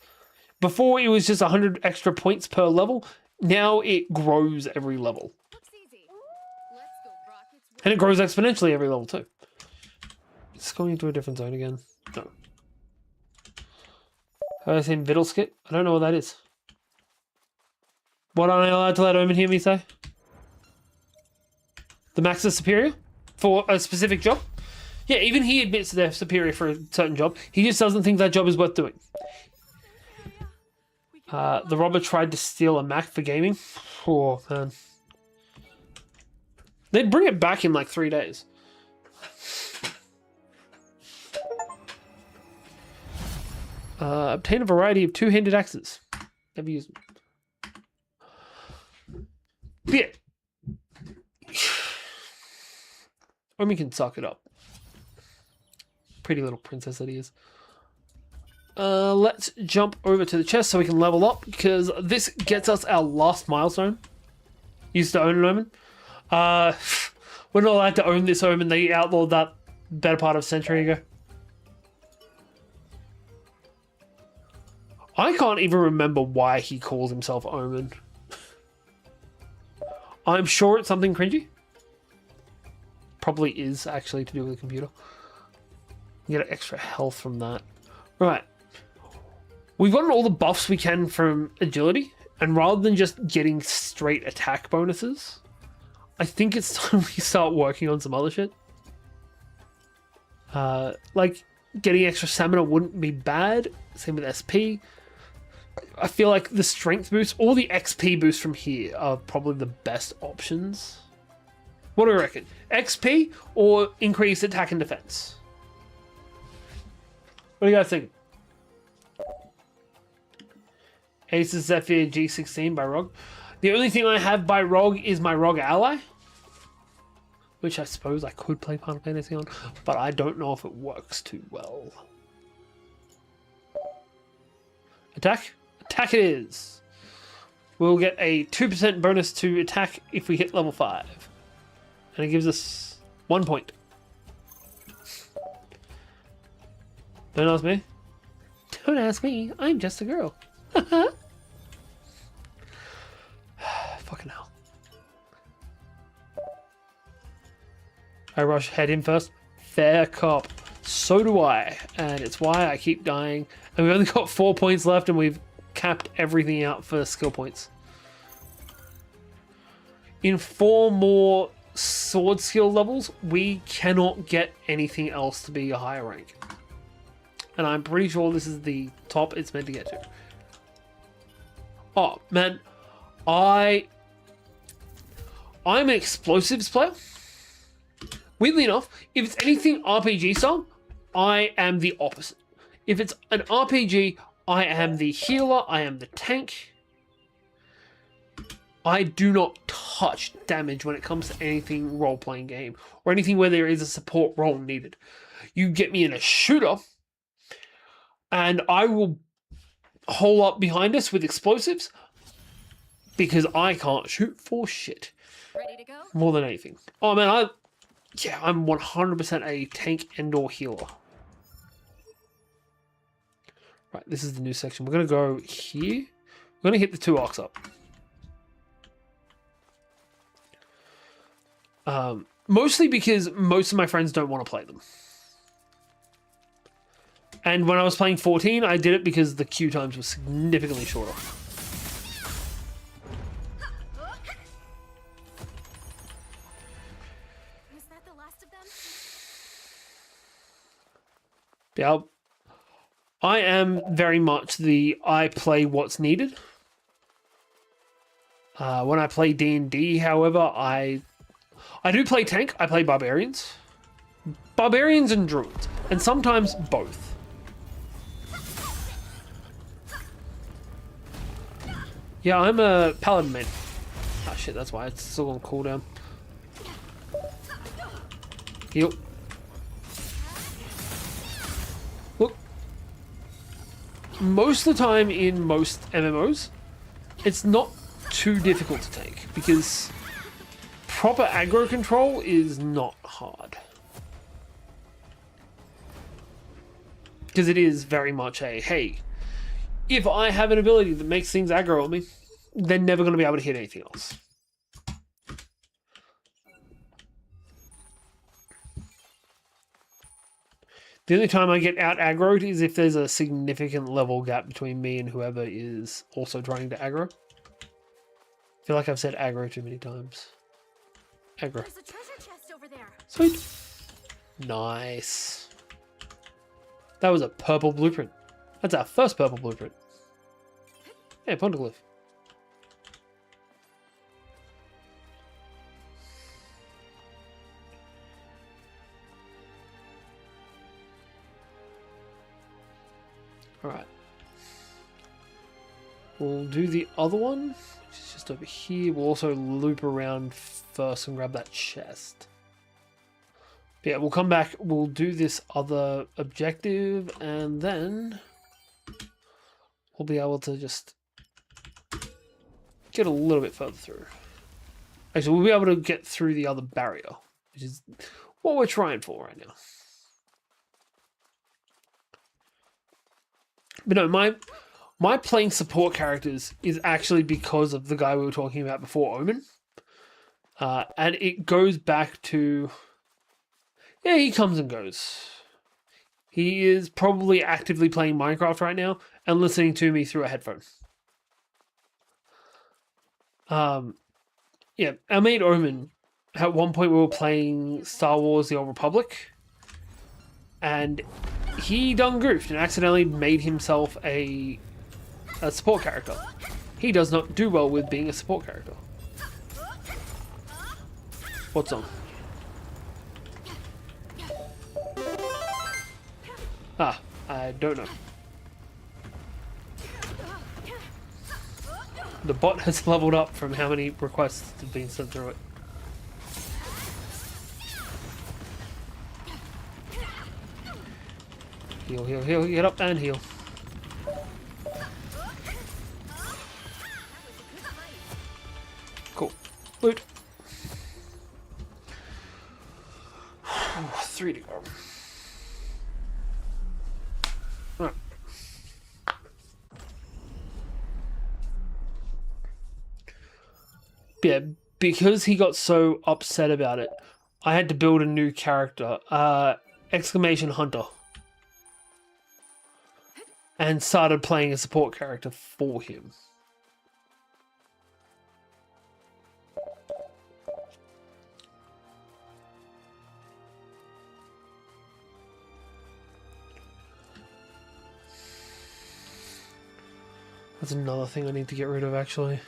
Before, it was just 100 extra points per level. Now it grows every level. Looks easy. Let's go, rockets. And it grows exponentially every level too. It's going into a different zone again. No. I seen Viddleskit. I don't know what that is. What aren't I allowed to let Omen hear me say? The Max is superior for a specific job? Yeah, even he admits they're superior for a certain job. He just doesn't think that job is worth doing. The robber tried to steal a Mac for gaming. Oh, man. They'd bring it back in like 3 days. Obtain a variety of two-handed axes. Never used them. Yeah. Omi can suck it up. Pretty little princess that he is. Let's jump over to the chest so we can level up, because this gets us our last milestone. Used to own an omen. We're not allowed to own this omen. They outlawed that better part of a century ago. I can't even remember why he calls himself Omen. I'm sure it's something cringy. Probably is actually to do with the computer. You get extra health from that. Right. We've gotten all the buffs we can from agility, and rather than just getting straight attack bonuses, I think it's time we start working on some other shit. Like, getting extra stamina wouldn't be bad. Same with SP. I feel like the strength boost or the XP boost from here are probably the best options. What do we reckon? XP or increased attack and defense? What do you guys think? Aces Zephyr G16 by ROG. The only thing I have by ROG is my ROG ally, which I suppose I could play Final Fantasy on, but I don't know if it works too well. Attack? Attack it is. We'll get a 2% bonus to attack if we hit level 5. And it gives us 1 point. Don't ask me. Don't ask me. I'm just a girl. Fucking hell. I rush head in first. Fair cop. So do I. And it's why I keep dying. And we've only got 4 points left and we've capped everything out for skill points. In 4 more sword skill levels, we cannot get anything else to be a higher rank. And I'm pretty sure this is the top it's meant to get to. Oh, man. I'm an explosives player. Weirdly enough, if it's anything RPG style, I am the opposite. If it's an RPG, I am the healer, I am the tank. I do not touch damage when it comes to anything role-playing game, or anything where there is a support role needed. You get me in a shooter, and I will hole up behind us with explosives, because I can't shoot for shit. Ready to go? More than anything. Oh man, I'm 100% a tank and/or healer. Right, this is the new section. We're going to go here. We're going to hit the 2 arcs up. Mostly because most of my friends don't want to play them. And when I was playing 14, I did it because the queue times were significantly shorter. Was that the last of them? Yeah, I am very much I play what's needed. When I play D&D, however, I do play tank. I play barbarians. Barbarians and druids. And sometimes both. Yeah, I'm a paladin main. Ah shit, that's why it's still on cooldown. Heal. Look, most of the time in most MMOs, it's not too difficult to take because proper aggro control is not hard. Because it is very much a, hey, if I have an ability that makes things aggro on me, they're never going to be able to hit anything else. The only time I get out aggroed is if there's a significant level gap between me and whoever is also trying to aggro. I feel like I've said aggro too many times. Aggro. There's a treasure chest over there. Sweet. Nice. That was a purple blueprint. That's our first purple blueprint. Yeah, Poneglyph. Alright. We'll do the other one, which is just over here. We'll also loop around first and grab that chest. But yeah, we'll come back, we'll do this other objective, and then we'll be able to just get a little bit further through. Actually, we'll be able to get through the other barrier, which is what we're trying for right now. But no, my playing support characters is actually because of the guy we were talking about before, Omen. And it goes back to... Yeah, he comes and goes. He is probably actively playing Minecraft right now and listening to me through a headphone. Yeah, our mate Omen, at one point we were playing Star Wars The Old Republic, and he done goofed and accidentally made himself a support character. He does not do well with being a support character. What's on? Ah, I don't know. The bot has leveled up from how many requests have been sent through it. Heal, heal, heal, get up and heal. Cool. Loot. 3 to go. Alright. Yeah, because he got so upset about it, I had to build a new character. Exclamation Hunter. And started playing a support character for him. That's another thing I need to get rid of, actually.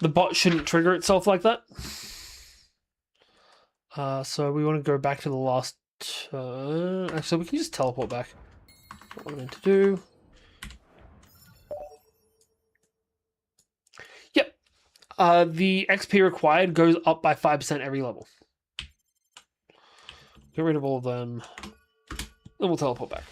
The bot shouldn't trigger itself like that. So we want to go back to the last... actually, we can just teleport back. What I meant to do. Yep. The XP required goes up by 5% every level. Get rid of all of them. Then we'll teleport back.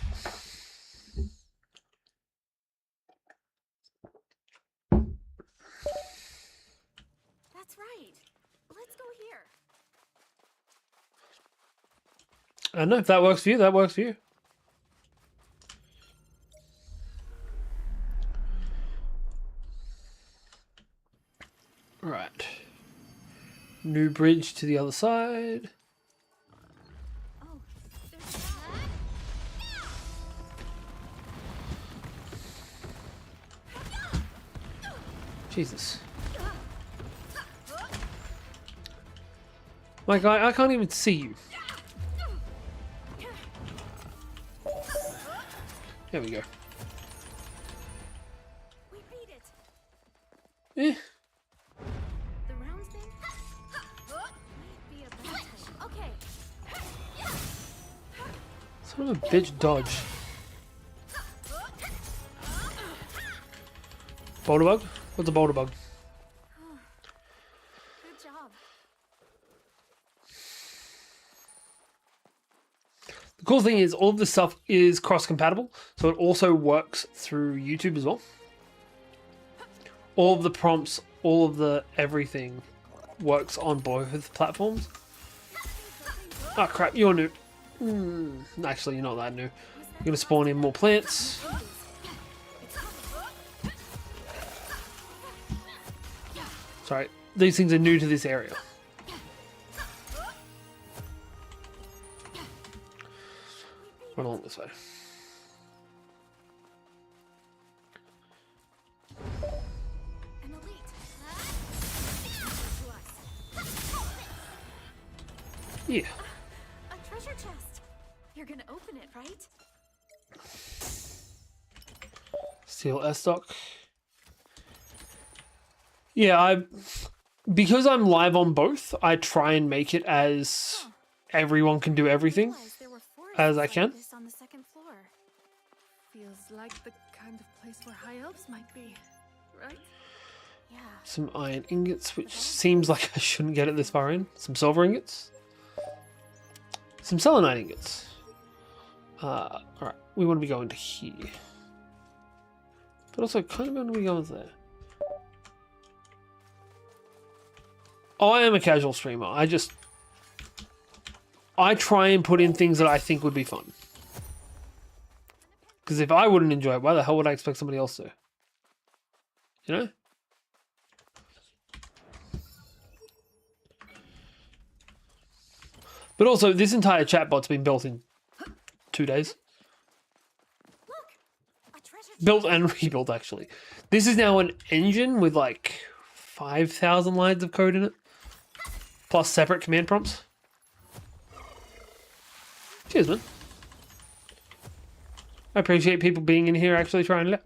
That's right. Let's go here. I don't know if that works for you, that works for you. Right. New bridge to the other side. Oh, there's that. Jesus. My guy, I can't even see you. There we go. We beat it. Eh. The rounds thing might be a bad time. Okay. Son of a bitch, dodge. Boulder bug? What's a boulder bug? Good job. The cool thing is all of this stuff is cross-compatible, so it also works through YouTube as well. All of the prompts, all of the everything works on both platforms. Oh crap, you're new. Actually, you're not that new. You're gonna spawn in more plants. Sorry, these things are new to this area. Run along this way. An elite. Yeah. A treasure chest. You're gonna open it, right? Steel S stock. Yeah, because I'm live on both, I try and make it as everyone can do everything Realized there were forests as I like can. this on the second floor. Feels like the kind of place where high elves might be, right? Yeah. Some iron ingots, which seems like I shouldn't get it this far in. Some silver ingots. Some selenite ingots. Alright, we want to be going to here. But also, kind of want to be going there. I am a casual streamer. I try and put in things that I think would be fun. Because if I wouldn't enjoy it, why the hell would I expect somebody else to? You know? But also, this entire chatbot's been built in 2 days. A treasure Built and rebuilt, actually. This is now an engine with like 5,000 lines of code in it. Plus separate command prompts. Cheers, man. I appreciate people being in here actually trying it out.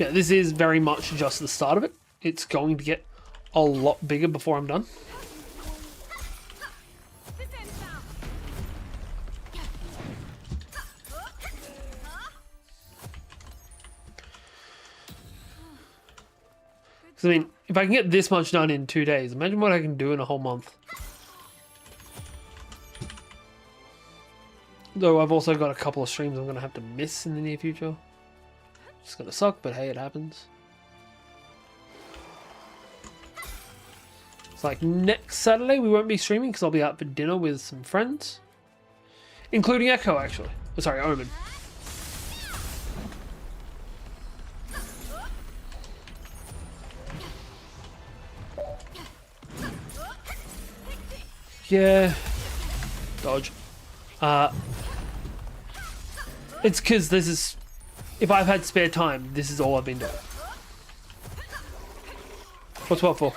Yeah, this is very much just the start of it. It's going to get a lot bigger before I'm done. This ends now. Because, I mean, if I can get this much done in 2 days, imagine what I can do in a whole month. Though I've also got a couple of streams I'm going to have to miss in the near future. It's going to suck, but hey, it happens. It's like next Saturday we won't be streaming because I'll be out for dinner with some friends. Including Echo, actually. Oh, sorry, Omen. Yeah. Dodge. It's because this is... If I've had spare time, this is all I've been doing. What's what for?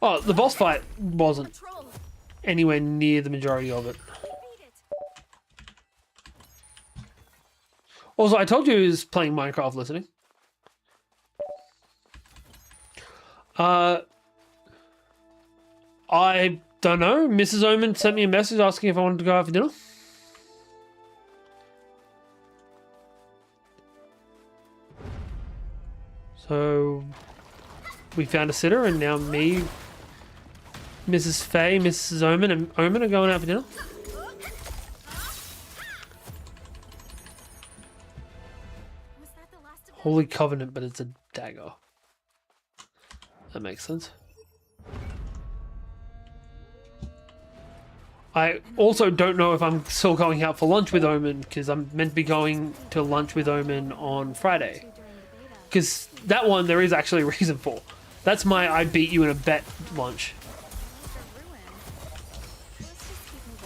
Oh, the boss fight wasn't Troll. anywhere near the majority of it. Beat it. Also, I told you he was playing Minecraft listening. I don't know. Mrs. Omen sent me a message asking if I wanted to go out for dinner. So we found a sitter, and now me, Mrs. Faye, Mrs. Omen, and Omen are going out for dinner. Was that the last of them? Holy Covenant, but it's a dagger. That makes sense. I also don't know if I'm still going out for lunch with Omen, because I'm meant to be going to lunch with Omen on Friday. During the beta. Because that one there is actually a reason for. That's my I beat you in a bet lunch. They're ruined. Let's just keep moving.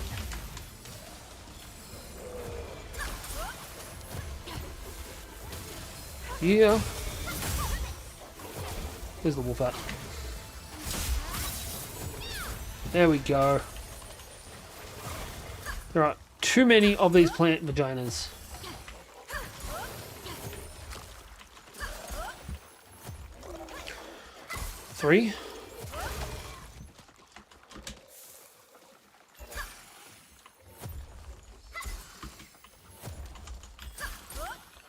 Yeah. Here's the wolf hat. There we go. There are too many of these plant vaginas. Three.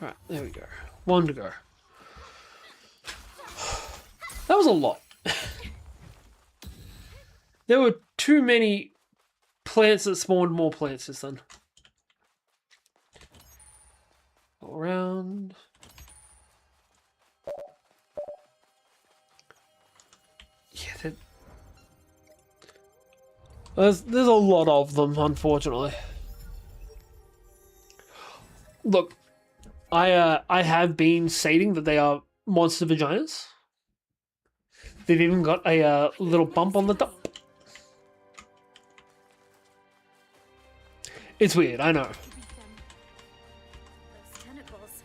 Alright, there we go. One to go. That was a lot. There were too many plants that spawned more plants just then. All around. Yeah, there's a lot of them, unfortunately. Look, I have been stating that they are monster vaginas. They've even got a little bump on the top. It's weird, I know. Those tentacles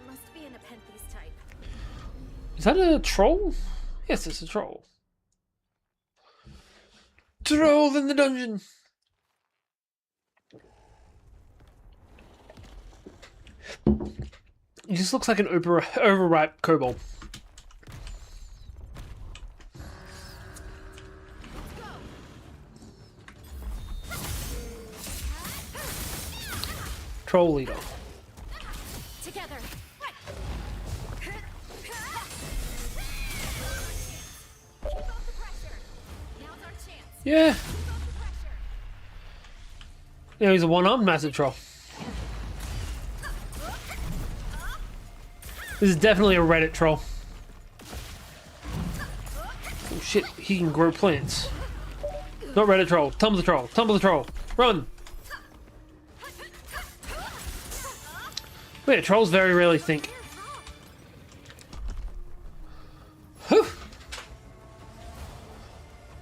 must be an Nepenthes type. Is that a troll? Yes, it's a troll. Troll in the dungeon! He just looks like an overripe kobold. Troll leader. Together. Yeah. Yeah, he's a one-armed massive troll. This is definitely a Reddit troll. Oh shit, he can grow plants. Not Reddit troll, Tumblr troll, Tumblr troll. Run! Wait, trolls very rarely think. Whew.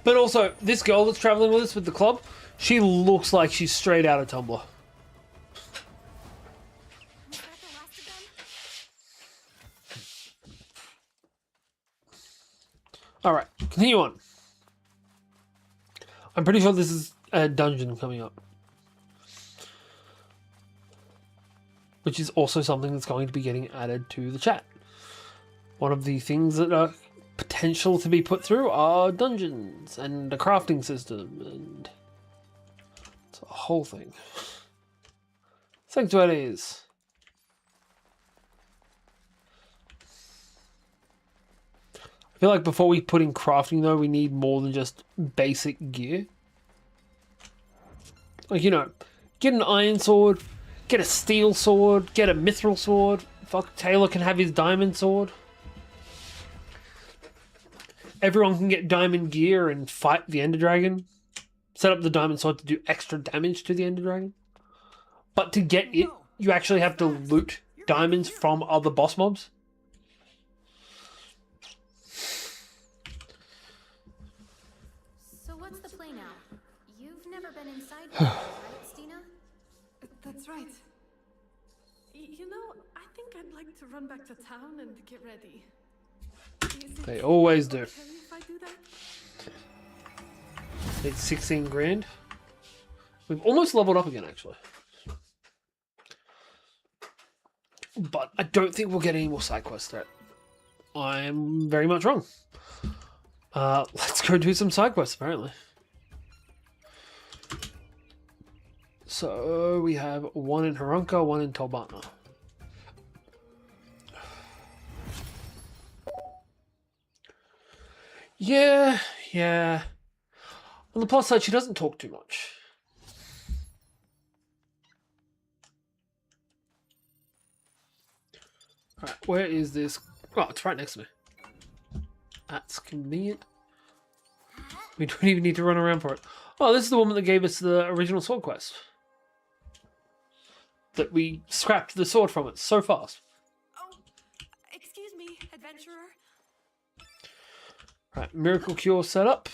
But also, this girl that's traveling with us with the club, she looks like she's straight out of Tumblr. Alright, continue on. I'm pretty sure this is a dungeon coming up. Which is also something that's going to be getting added to the chat. One of the things that are potential to be put through are dungeons and a crafting system and it's a whole thing. Sanctuaries. I feel like before we put in crafting though, we need more than just basic gear. Like, you know, get an iron sword, get a steel sword, get a mithril sword. Fuck, Taylor can have his diamond sword. Everyone can get diamond gear and fight the Ender Dragon. Set up the diamond sword to do extra damage to the Ender Dragon. But to get it, you actually have to loot diamonds from other boss mobs. So what's the play now? You've never been inside before, right, Stina? That's right. You know, I think I'd like to run back to town and get ready. They always do. Okay if I do that? It's 16 grand. We've almost leveled up again, actually. But I don't think we'll get any more side quests through it. I'm very much wrong. Let's go do some side quests, apparently. So we have one in Haranka, one in Tolbana. Yeah. On the plus side, she doesn't talk too much. Alright, where is this? Oh, it's right next to me. That's convenient. We don't even need to run around for it. Oh, this is the woman that gave us the original sword quest. That we scrapped the sword from it so fast. Oh, excuse me, adventurer. Right, miracle cure set up.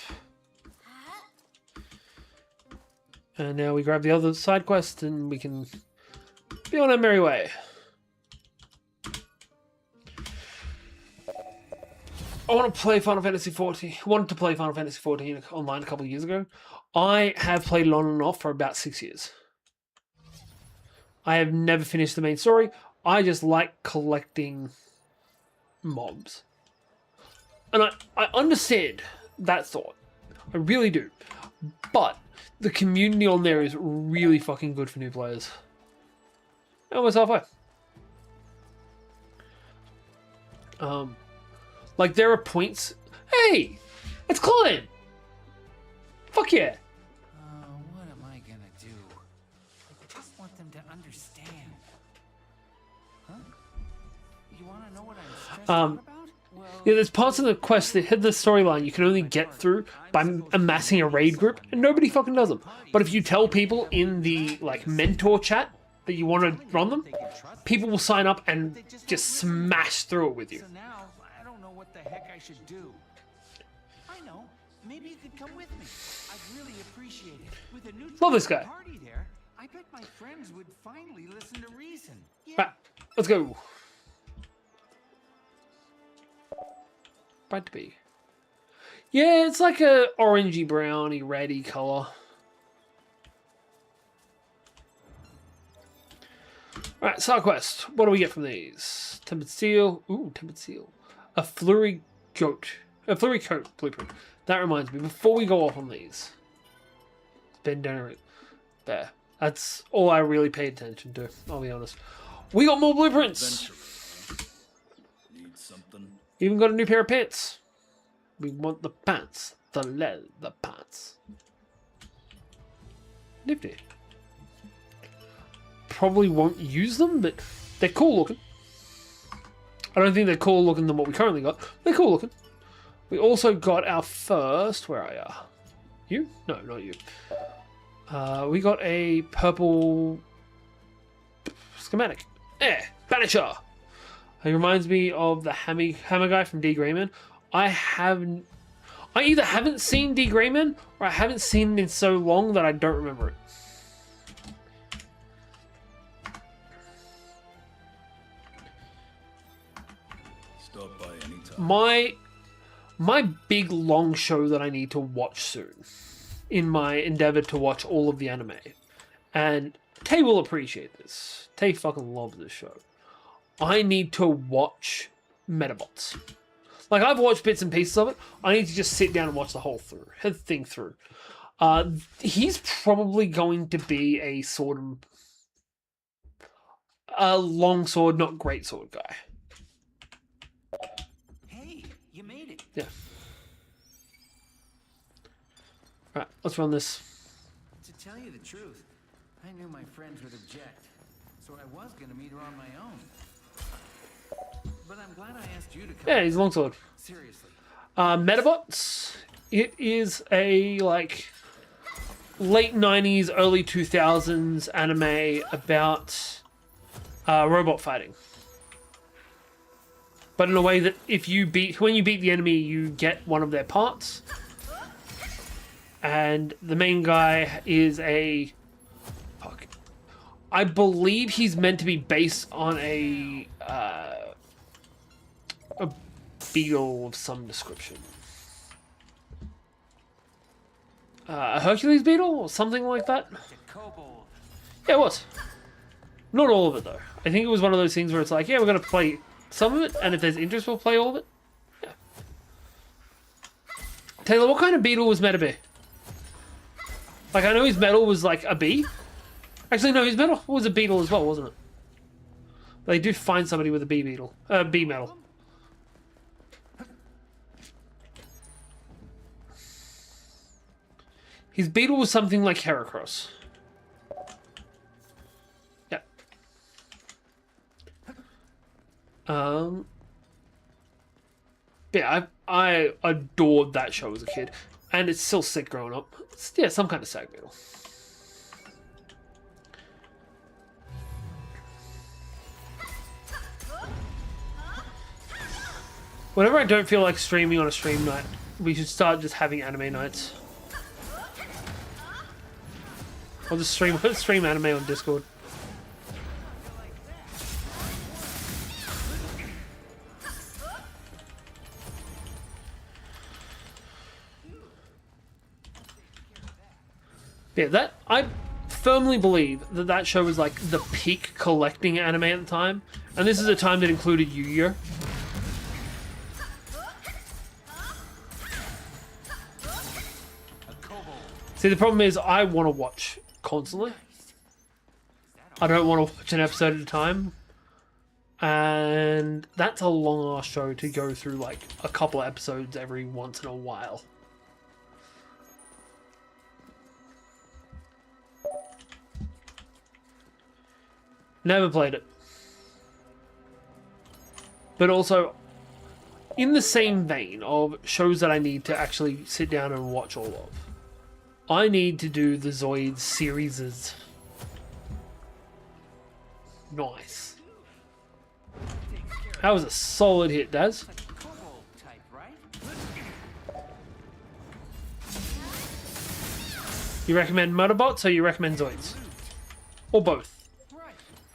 And now we grab the other side quest and we can be on our merry way. I want to play Final Fantasy 14. Wanted to play Final Fantasy 14 online a couple of years ago. I have played it on and off for about 6 years. I have never finished the main story. I just like collecting mobs. And I understand that thought. I really do. But the community on there is really fucking good for new players. Almost halfway. Like there are points. Hey, it's Klein. Fuck yeah. What am I gonna do? I just want them to understand. Huh? You wanna know what I'm stressed out about? Well, Yeah, there's parts of the quest that hit the storyline you can only get through by amassing a raid group, and nobody fucking does them. But if you tell people in the like mentor chat that you want to run them, people will sign up and just smash through it with you. so now I don't know what the heck I should do. I know. Maybe you could come with me. I'd really appreciate it. With a new Love this guy. party there, I bet my friends would finally listen to reason. Yeah. Right, let's go. Bright to be. Yeah, it's like a orangey, browny, reddy color. Alright, side quest. What do we get from these? Tempered steel. Ooh, tempered steel. A flurry goat. A flurry coat blueprint. That reminds me, before we go off on these. Bend down. There. That's all I really paid attention to, I'll be honest. We got more blueprints! Need something? Even got a new pair of pants. We want the pants. The leather pants. Nifty. Probably won't use them, but they're cool looking. I don't think they're cooler looking than what we currently got. They're cool looking. We also got our first... Where are ya? You? No, not you. We got a purple schematic. Banisher. He reminds me of the hammer guy from D. Grayman. I either haven't seen D. Grayman or I haven't seen him in so long that I don't remember it. Stop by anytime. My big long show that I need to watch soon in my endeavor to watch all of the anime. And Tay will appreciate this. Tay fucking loves this show. I need to watch Metabots. Like, I've watched bits and pieces of it. I need to just sit down and watch the whole thing through. He's probably going to be a long sword, not great sword guy. Hey, you made it. Yeah. Alright, let's run this. To tell you the truth, I knew my friends would object, so I was gonna meet her on my own. But I'm glad I asked you to come. Yeah, he's a longsword. Seriously. Metabots. It is a like late 90s, early 2000s anime about robot fighting. But in a way that when you beat the enemy, you get one of their parts. And the main guy is I believe he's meant to be based on a beetle of some description. A Hercules beetle or something like that? The kobold. Yeah, it was. Not all of it, though. I think it was one of those things where it's like, yeah, we're going to play some of it, and if there's interest, we'll play all of it. Yeah. Taylor, what kind of beetle was meant to be? Like, I know his metal was like a bee. Actually, no, his metal was a beetle as well, wasn't it? They do find somebody with a bee metal. His beetle was something like Heracross. Yeah. Yeah, I adored that show as a kid, and it's still sick growing up. Yeah, some kind of sag beetle. Whenever I don't feel like streaming on a stream night, we should start just having anime nights. I'll just stream anime on Discord. Yeah, that I firmly believe that that show was like the peak collecting anime at the time, and this is a time that included Yu-Gi-Oh. See, the problem is I want to watch constantly. I don't want to watch an episode at a time. And that's a long ass show to go through like a couple of episodes every once in a while. Never played it. But also, in the same vein of shows that I need to actually sit down and watch all of, I need to do the Zoids series. Nice. That was a solid hit, Daz. You recommend Murderbots or you recommend Zoids? Or both?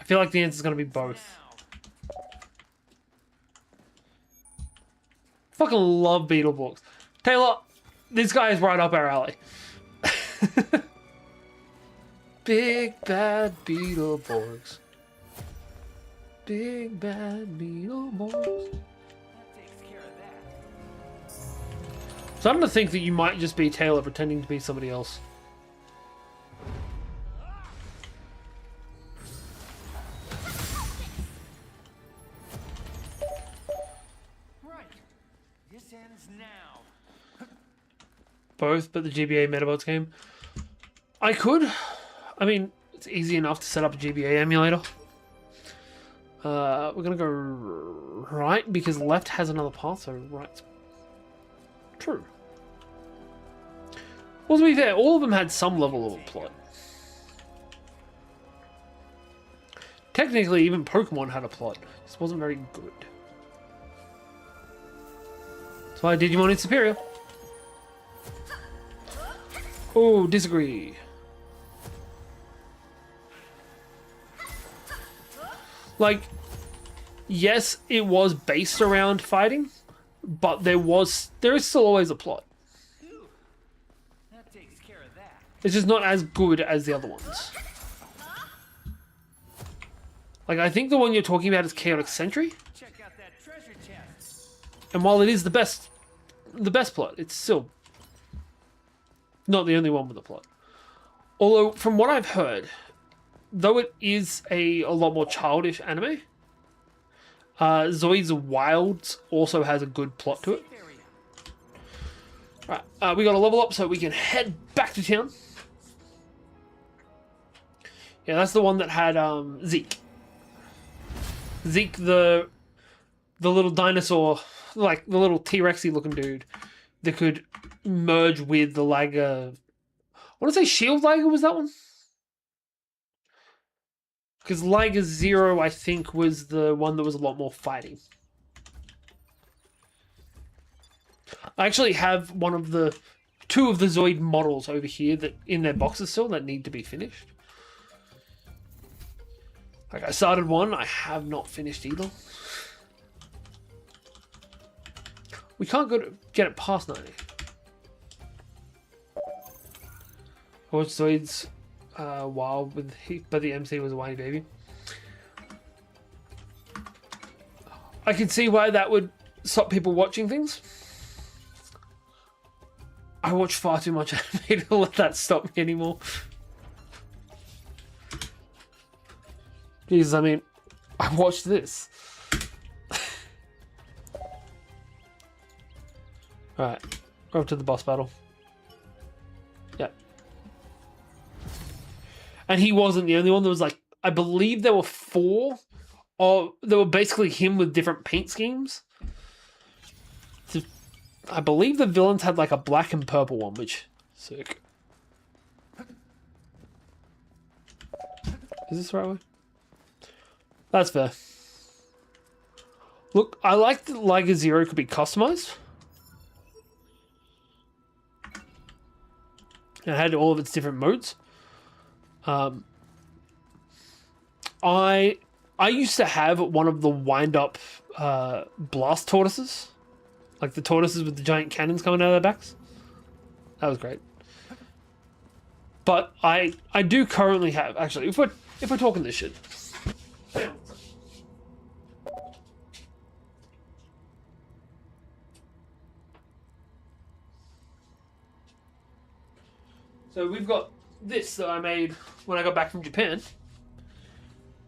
I feel like the answer is going to be both. Fucking love Beetleborgs. Taylor, this guy is right up our alley. Big bad Beetleborgs. Big bad Beetleborgs. So I'm going to think that you might just be Taylor pretending to be somebody else. Both, but the GBA Metabots game. I could. I mean, it's easy enough to set up a GBA emulator. We're gonna go right because left has another path, so right's true. Well, to be fair, all of them had some level of a plot. Technically, even Pokemon had a plot. This wasn't very good. That's why Digimon is superior. Oh, disagree. Like, yes, it was based around fighting, but there is still always a plot. That takes care of that. It's just not as good as the other ones. Like, I think the one you're talking about is Chaotic Sentry. Check out that treasure chest. And while it is the best plot, it's still not the only one with a plot. Although, from what I've heard, though it is a lot more childish anime, Zoids Wilds also has a good plot to it. Right, we got to level up so we can head back to town. Yeah, that's the one that had Zeke. Zeke, the little dinosaur, like the little T-Rexy looking dude that could merge with the Liger. I want to say Shield Liger was that one? Because Liger Zero, I think, was the one that was a lot more fighting. I actually have two of the Zoid models over here that in their boxes still that need to be finished. Like, I started one, I have not finished either. We can't get it past 90. I watched Zoids Wild but the MC was a whiny baby. I can see why that would stop people watching things. I watch far too much anime to let that stop me anymore. Jesus, I mean, I watched this. Alright, go up to the boss battle. Yep. And he wasn't the only one. There was like, I believe there were 4. Or there were basically him with different paint schemes. So, I believe the villains had like a black and purple one, which sick. Is this the right way? That's fair. Look, I like that Liger Zero could be customized. It had all of its different modes. I used to have one of the wind-up blast tortoises. Like the tortoises with the giant cannons coming out of their backs. That was great. But I do currently have, actually, if we're talking this shit. So we've got this that I made when I got back from Japan,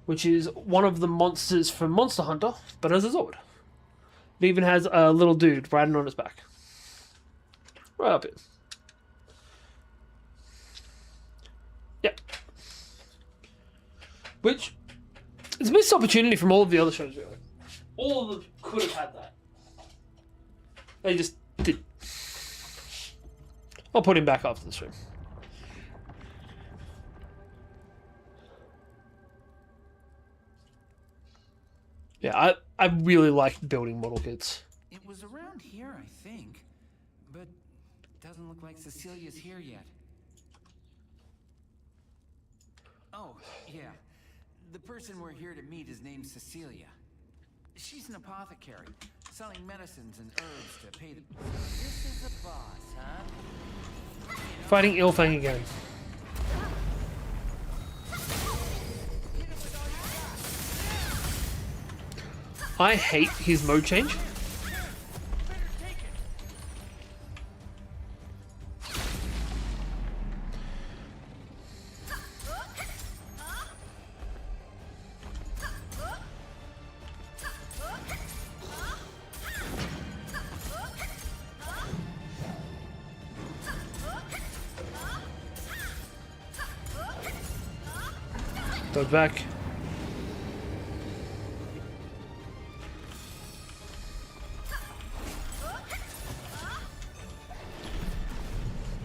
which is one of the monsters from Monster Hunter, but as a Zord. It even has a little dude riding on his back. Right up here. Yep. Which is a missed opportunity from all of the other shows, really. All of them could have had that. They just didn't. I'll put him back after the stream. Yeah, I really like building model kits. It was around here, I think. But doesn't look like Cecilia's here yet. Oh, yeah. The person we're here to meet is named Cecilia. She's an apothecary, selling medicines and herbs to pay the... This is a boss, huh? Fighting Ilfang again. I hate his mode change. Dodge back.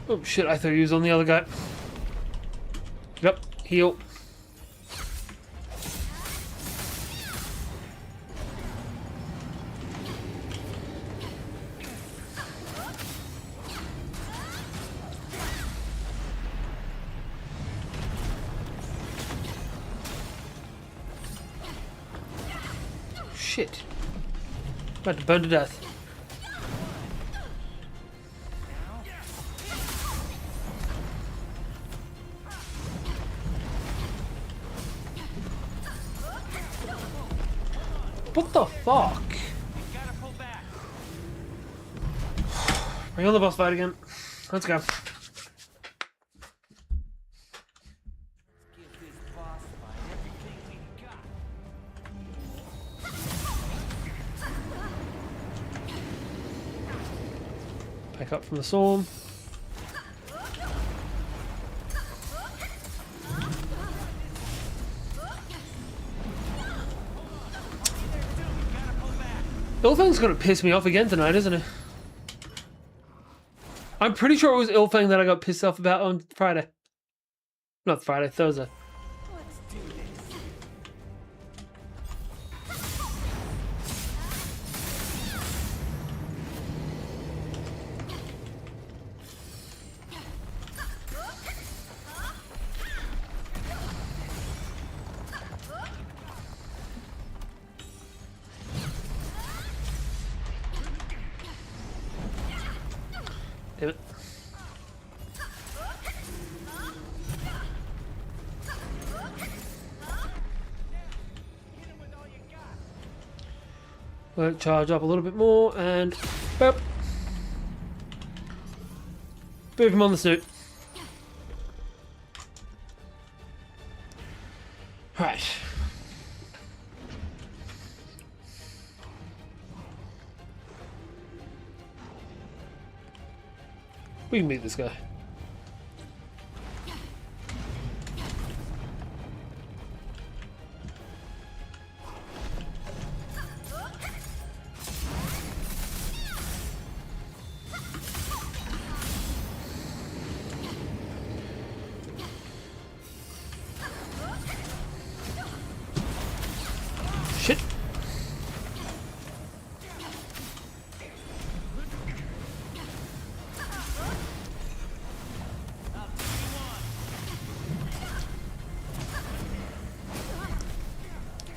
Oh shit, I thought he was on the other guy. Get up, heal. Shit. About to burn to death. What the fuck? Bring on the boss fight again. Let's go. Back up from the storm. Ilfang's gonna piss me off again tonight, isn't it? I'm pretty sure it was Ilfang that I got pissed off about on Friday. Not Friday, Thursday. Let's do this. Damn it. Let it charge up a little bit more and boop. Boop him on the suit. Right. We can beat this guy. Shit.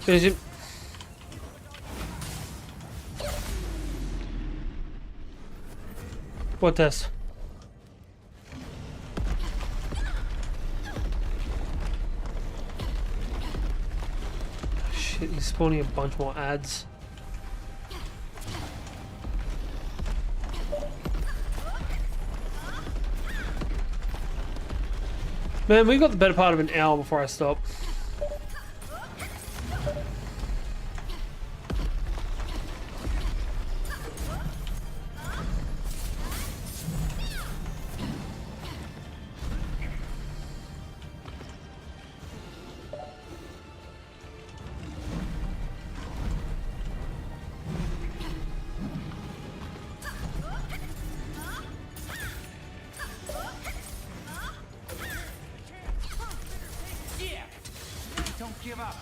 Finish him. What test? shit, he's spawning a bunch more ads. Man, we've got the better part of an hour before I stop. Don't give up.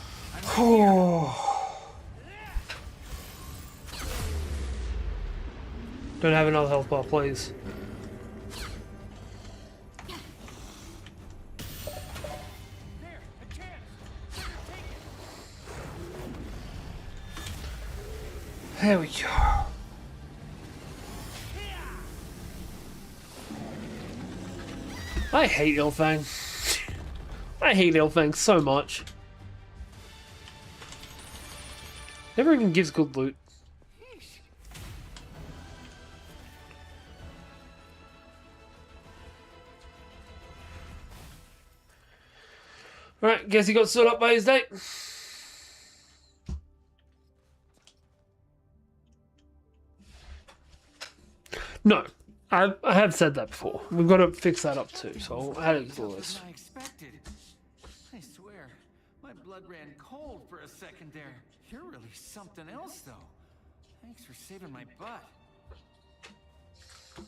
Don't have another health bar, please. There we go. I hate Ilfang. I hate Ilfang so much. Never even gives good loot. Alright, guess he got stood up by his date. No, I have said that before. We've got to fix that up too, so I'll add it to the list. I expected. I swear, my blood ran cold for a second there. You're really something else, though. Thanks for saving my butt.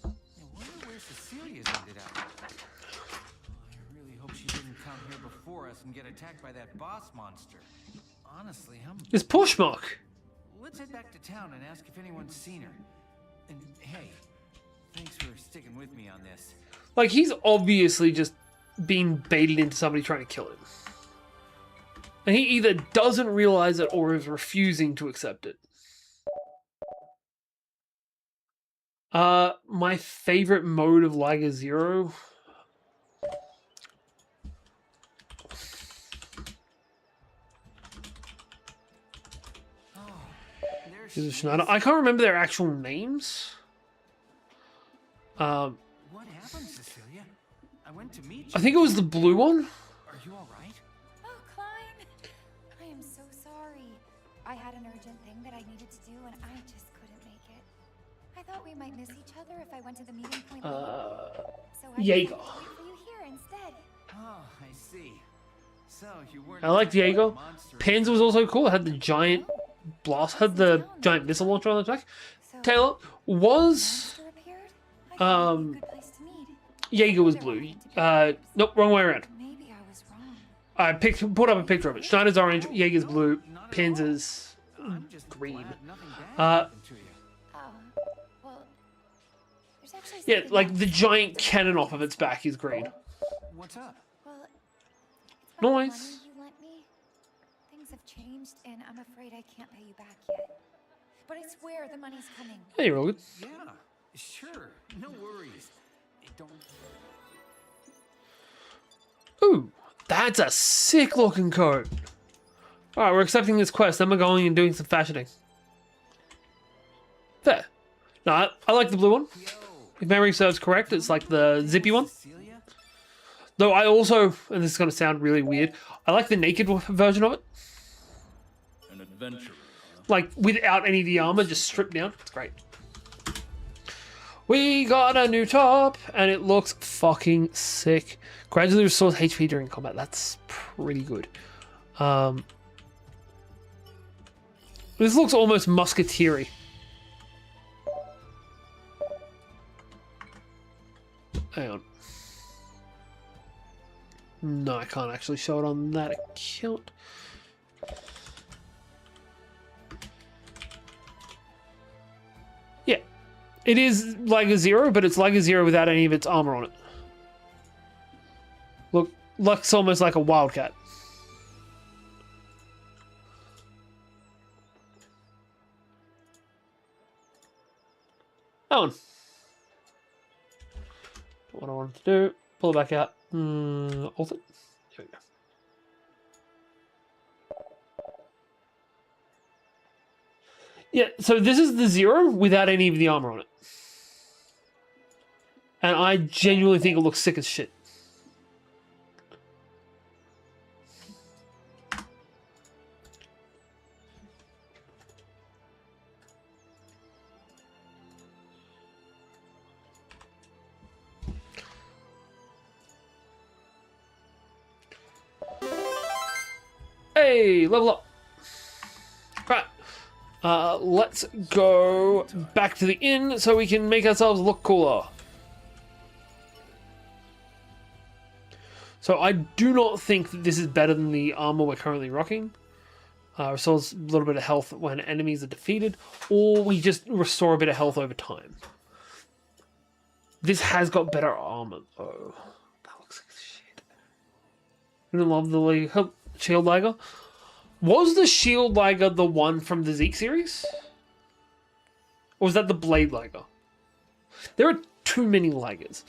I wonder where Cecilia's ended up. I really hope she didn't come here before us and get attacked by that boss monster. Honestly, It's Pushmark. Let's head back to town and ask if anyone's seen her. And hey, thanks for sticking with me on this. Like, he's obviously just been baited into somebody trying to kill him. And he either doesn't realize it or is refusing to accept it. My favorite mode of Liga Zero. Is Schneider. I can't remember their actual names. What happened, Cecilia? I went to meet you. I think it was the blue one. Are you all right? Oh, Klein! I am so sorry. I had an urgent thing that I needed to do, and I just couldn't make it. I thought we might miss each other if I went to the meeting point. So I Jaeger. decided to wait for you here instead. Oh, I see. So you weren't. I like Diego. Panzer was also cool. It had the giant blast, had the giant missile launcher on the back. So, Taylor, was monster appeared? I thought it would be a good place to meet. Jaeger was blue. Nope, wrong way around. Maybe I was wrong. I put up a picture of it. Schneider's orange, Jaeger's blue, Panzer's I'm just green. glad nothing bad Uh, happened to you. Oh, well, there's actually Yeah, something like else. the giant cannon off of its back is green. What's up? Well, it's about the Nice. money you lent me. Things have changed, and I'm afraid I can't pay you back yet. But I swear the money's coming. Hey, you're all good. Yeah, sure. No worries. Don't. Ooh, that's a sick looking coat. Alright, we're accepting this quest, then we're going and doing some fashioning. Fair. No, I like the blue one. Yo. If memory serves correct, it's like the zippy one. Cecilia? Though I also, and this is going to sound really weird, I like the naked version of it. An adventurer. Like, without any of the armor, just stripped down. It's great. We got a new top, and it looks fucking sick. Gradually restores HP during combat. That's pretty good. This looks almost musketeer-y. Hang on. No, I can't actually show it on that account. Yeah. It is like a zero, but it's like a zero without any of its armor on it. Looks almost like a wildcat. That one. What I wanted to do, pull it back out. Ult it. There we go. Yeah, so this is the 0 without any of the armor on it. And I genuinely think it looks sick as shit. Hey, level up. Right. Let's go back to the inn so we can make ourselves look cooler. So I do not think that this is better than the armor we're currently rocking. Restores a little bit of health when enemies are defeated, or we just restore a bit of health over time. This has got better armor, though. That looks like shit. I love the shield dagger. Was the shield dagger the one from the Zeke series? Or was that the blade dagger? There are too many daggers.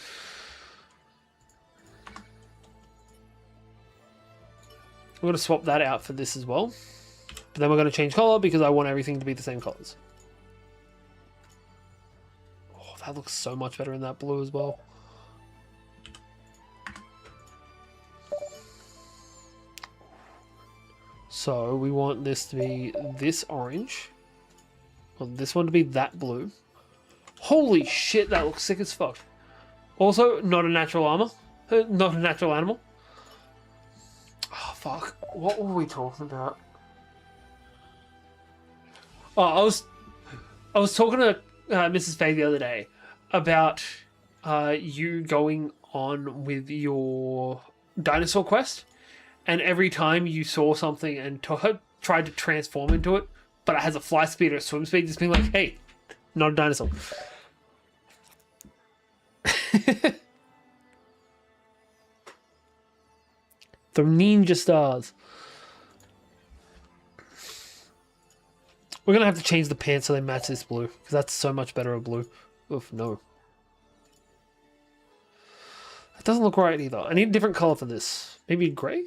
We're going to swap that out for this as well. But then we're going to change color because I want everything to be the same colors. Oh, that looks so much better in that blue as well. So we want this to be this orange. Well, this one to be that blue. Holy shit, that looks sick as fuck. Also, not a natural armor. Not a natural animal. Oh, fuck. What were we talking about? Oh, I was talking to Mrs. Faye the other day about you going on with your dinosaur quest, and every time you saw something and tried to transform into it, but it has a fly speed or a swim speed, just being like, hey, not a dinosaur. The ninja stars. We're going to have to change the pants so they match this blue, because that's so much better a blue. Oof, no. That doesn't look right either. I need a different color for this. Maybe grey?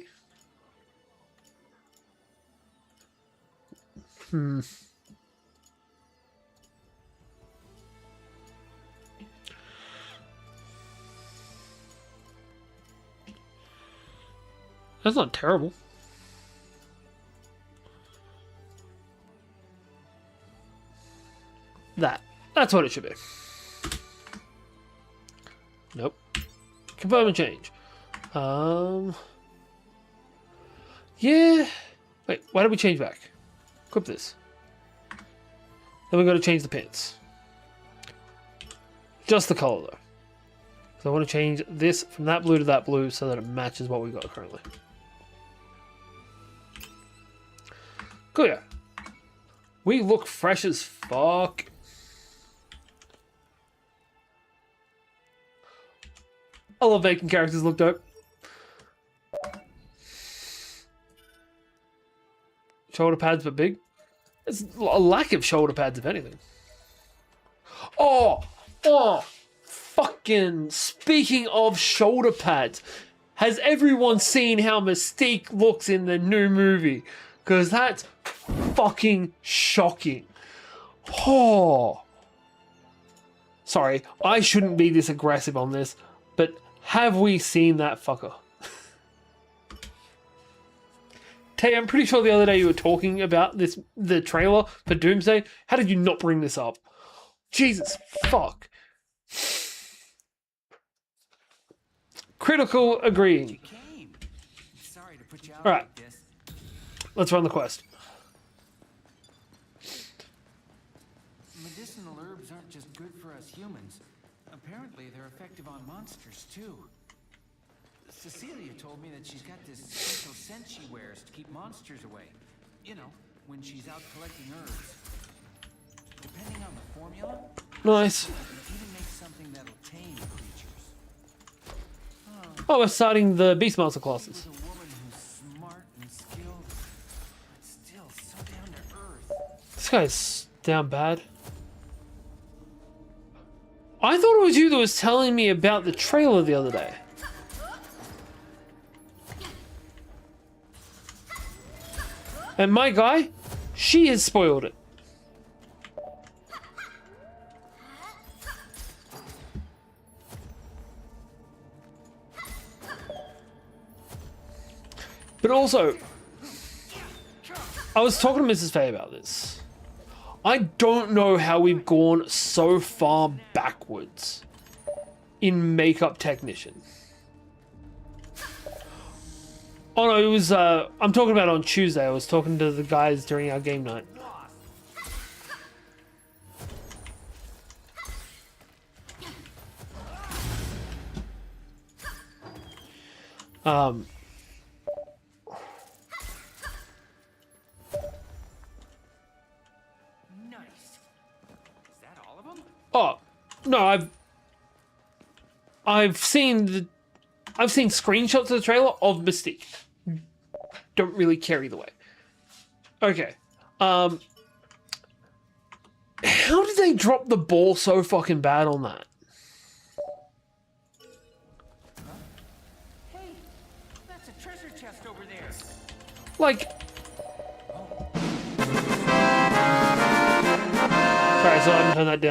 That's not terrible. That's what it should be. Nope. Confirm and change. Yeah. Wait, why did we change back? Equip this. Then we've got to change the pants. Just the color though. So I want to change this from that blue to that blue so that it matches what we've got currently. Cool, yeah. We look fresh as fuck. I love making characters look dope. Shoulder pads but big. There's a lack of shoulder pads if anything. Oh! Fucking speaking of shoulder pads, has everyone seen how Mystique looks in the new movie? Because that's fucking shocking. Oh. Sorry, I shouldn't be this aggressive on this, but have we seen that fucker? Tay, I'm pretty sure the other day you were talking about the trailer for Doomsday. How did you not bring this up? Jesus fuck. Critical agreeing. Sorry to put you out Alright. like this. Let's run the quest. Medicinal herbs aren't just good for us humans. Apparently they're effective on monsters too. Cecilia told me that she's got this special scent she wears to keep monsters away. You know, when she's out collecting herbs. Depending on the formula, Nice. you can even make something that'll tame creatures. Oh, we're starting the Beastmaster classes. She was a woman who's smart and skilled, but still so down to earth. This guy's down bad. I thought it was you that was telling me about the trailer the other day. And my guy, she has spoiled it. But also, I was talking to Mrs. Faye about this. I don't know how we've gone so far backwards in makeup technician. Oh no, it was, I'm talking about on Tuesday. I was talking to the guys during our game night. Nice. Is that all of them? Oh, no, I've seen screenshots of the trailer of Mystique. Don't really care either way. Okay. How did they drop the ball so fucking bad on that? Hey, that's a treasure chest over there. Like... Sorry, so I haven't turned that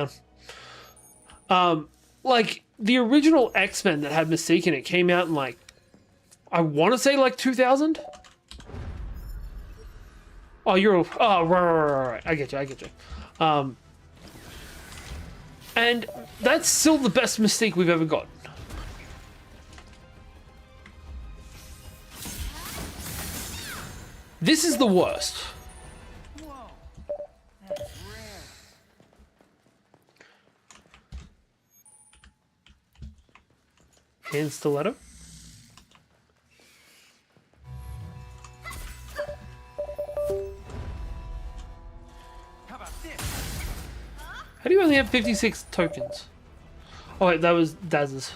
down. Like, the original X-Men that had Mystique in it came out in, like, I want to say, like, 2000? Oh, right. I get you. And that's still the best Mystique we've ever got. This is the worst. Whoa, that's rare. Hand stiletto. How about this? How do you only have 56 tokens? Oh wait, that was Daz's.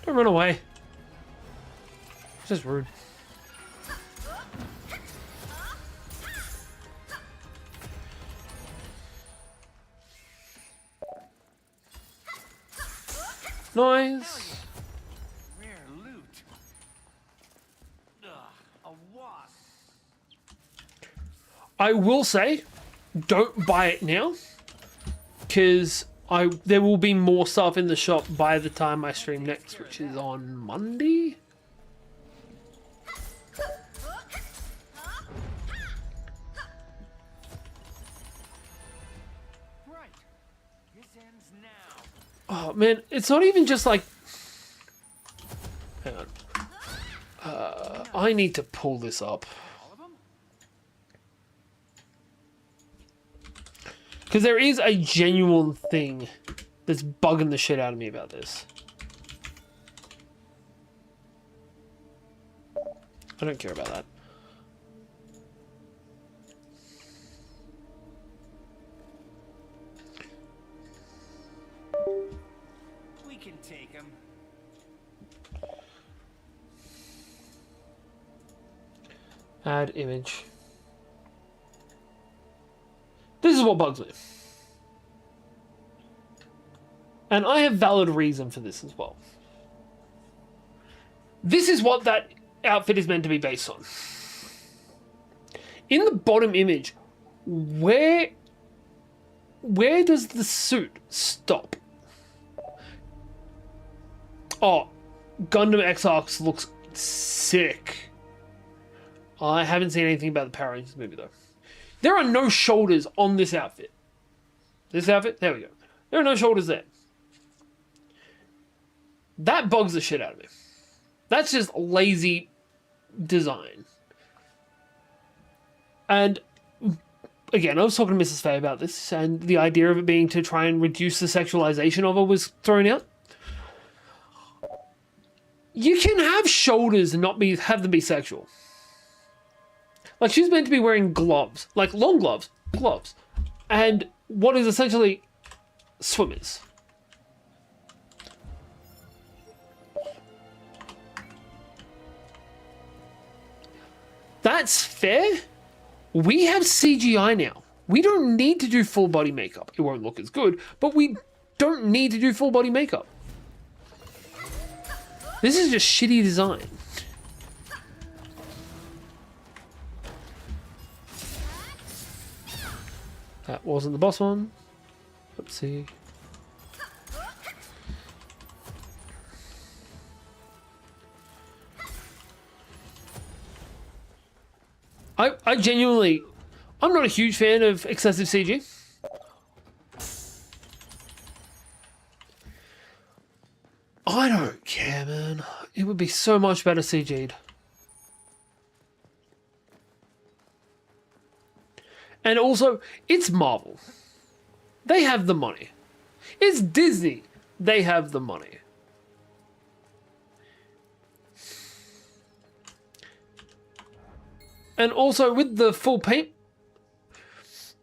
Don't run away. It's just rude. Nice. Rare loot. Ugh, a wasp. I will say, don't buy it now, because there will be more stuff in the shop by the time I stream next, which is on Monday. Right. This ends now. Oh man, it's not even just like... Hang on. I need to pull this up. All of them? Because there is a genuine thing that's bugging the shit out of me about this. I don't care about that. We can take them. Add image. This is what bugs me. And I have valid reason for this as well. This is what that outfit is meant to be based on. In the bottom image, where does the suit stop? Oh, Gundam X-Arcs looks sick. I haven't seen anything about the Power Rangers movie though. There are no shoulders on this outfit. This outfit? There we go. There are no shoulders there. That bugs the shit out of me. That's just lazy design. And again, I was talking to Mrs. Faye about this, and the idea of it being to try and reduce the sexualization of her was thrown out. You can have shoulders and not have them be sexual. Like, she's meant to be wearing gloves, like long gloves, and what is essentially swimmers. That's fair. We have CGI now. We don't need to do full body makeup. It won't look as good, but we don't need to do full body makeup. This is just shitty design. That wasn't the boss one. Let's see. I genuinely, I'm not a huge fan of excessive CG. I don't care, man. It would be so much better CG'd. And also, it's Marvel. They have the money. It's Disney. They have the money. And also, with the full paint,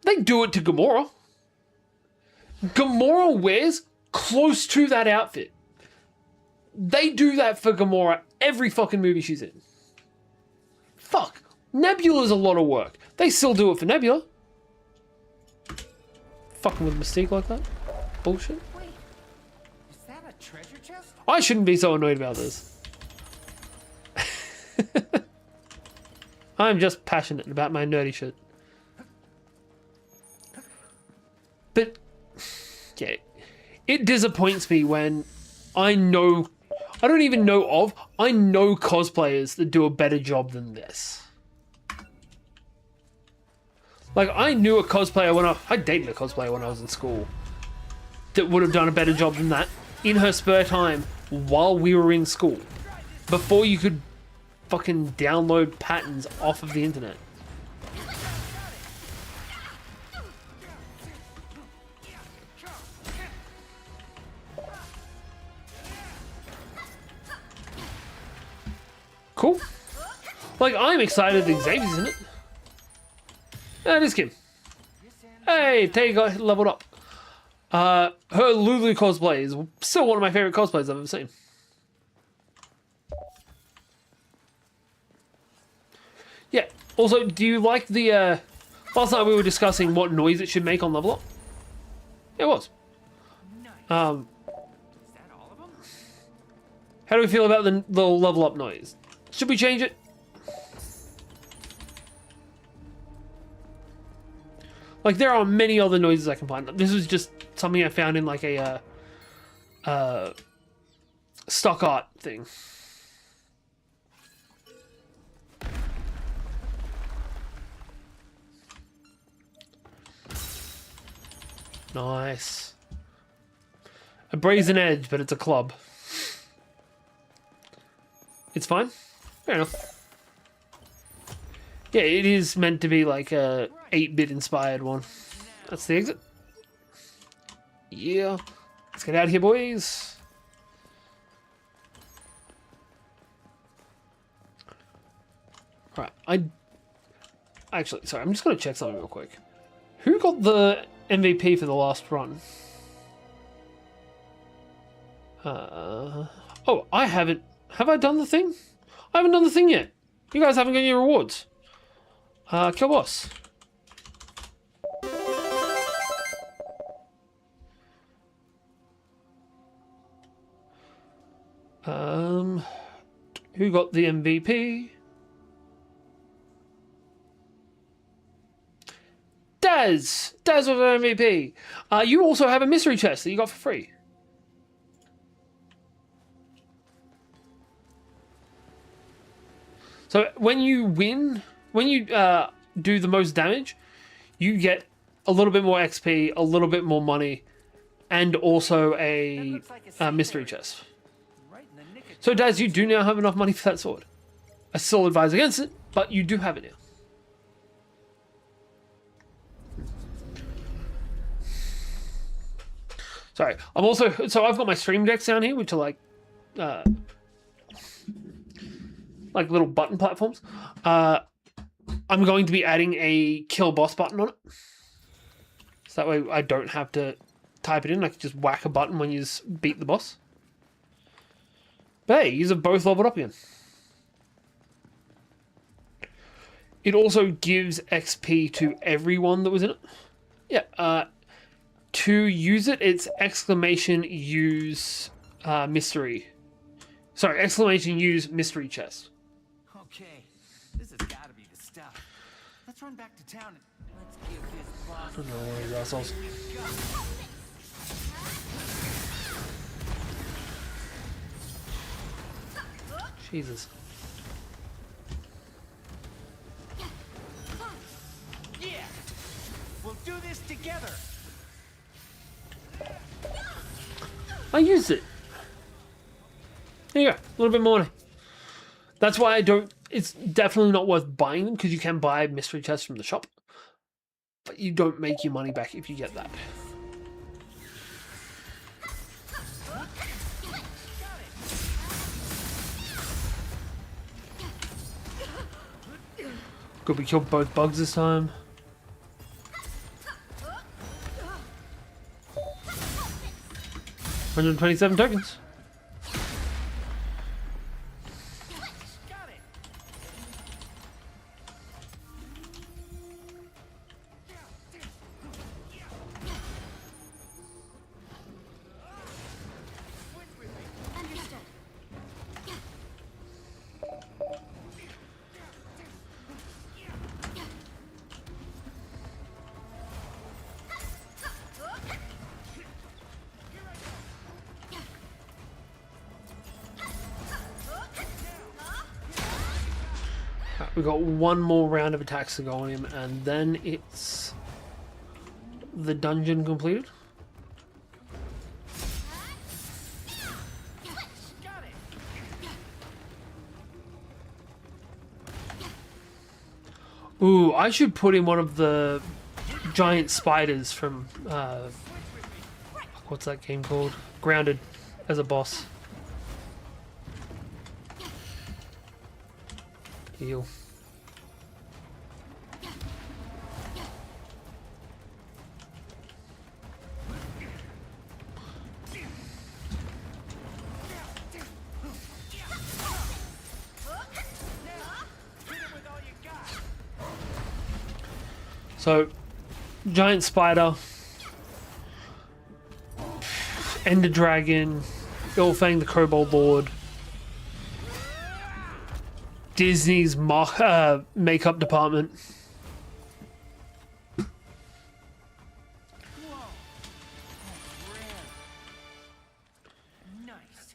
they do it to Gamora. Gamora wears close to that outfit. They do that for Gamora every fucking movie she's in. Fuck. Nebula's a lot of work. They still do it for Nebula. Fucking with Mystique like that. Bullshit. Wait, is that a treasure chest? I shouldn't be so annoyed about this. I'm just passionate about my nerdy shit. But, yeah, it disappoints me when I know cosplayers that do a better job than this. Like, I knew a cosplayer I dated a cosplayer when I was in school that would have done a better job than that in her spare time while we were in school. Before you could fucking download patterns off of the internet. Cool. Like, I'm excited that Xavier's in it. It is Kim. Hey, Tay got leveled up. Her Lulu cosplay is still one of my favorite cosplays I've ever seen. Yeah. Also, do you like the, last night we were discussing what noise it should make on level up? It was. Nice. Is that all of them? How do we feel about the level up noise? Should we change it? Like, there are many other noises I can find. This was just something I found in like a stock art thing. Nice. A brazen edge, but it's a club. It's fine. Fair enough. Yeah, it is meant to be like a 8-bit inspired one. That's the exit. Yeah. Let's get out of here, boys. Right. Actually, sorry, I'm just going to check something real quick. Who got the MVP for the last run? Oh, I haven't. Have I done the thing? I haven't done the thing yet. You guys haven't got any rewards. Kill boss. Who got the MVP? Daz! Daz was an MVP. You also have a mystery chest that you got for free. So when you win, when you do the most damage, you get a little bit more XP, a little bit more money, and also a mystery chest. So Daz, you do now have enough money for that sword. I still advise against it, but you do have it now. Sorry, I'm also, so I've got my stream decks down here, which are like little button platforms. I'm going to be adding a kill boss button on it. So that way I don't have to type it in. I can just whack a button when you beat the boss. But hey, you've both leveled up again. It also gives XP to everyone that was in it. Yeah, to use it, it's exclamation use mystery. Sorry, exclamation use mystery chest. Okay, this has got to be the stuff. let's run back to town and let's give this boss I don't know where these assholes. Jesus. Yeah, we'll do this together. I used it. There you go. A little bit more money. That's why I don't... It's definitely not worth buying them, because you can buy mystery chests from the shop. But you don't make your money back if you get that. Good, we killed both bugs this time. $127 tokens. We've got one more round of attacks to go on him, and then it's the dungeon completed. Ooh, I should put in one of the giant spiders from what's that game called? Grounded as a boss. Heal. So, giant spider, Ender Dragon, Ilfang the Kobold Lord, Disney's makeup department.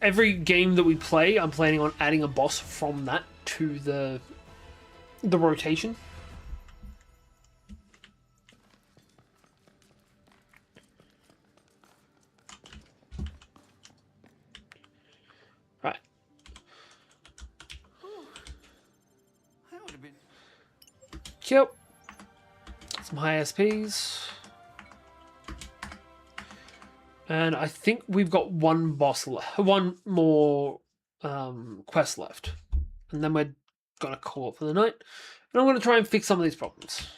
Every game that we play, I'm planning on adding a boss from that to the rotation. Right. That would have been. Yep. Some high SPs. And I think we've got one boss left, one more quest left. And then we're going to call it for the night. And I'm going to try and fix some of these problems.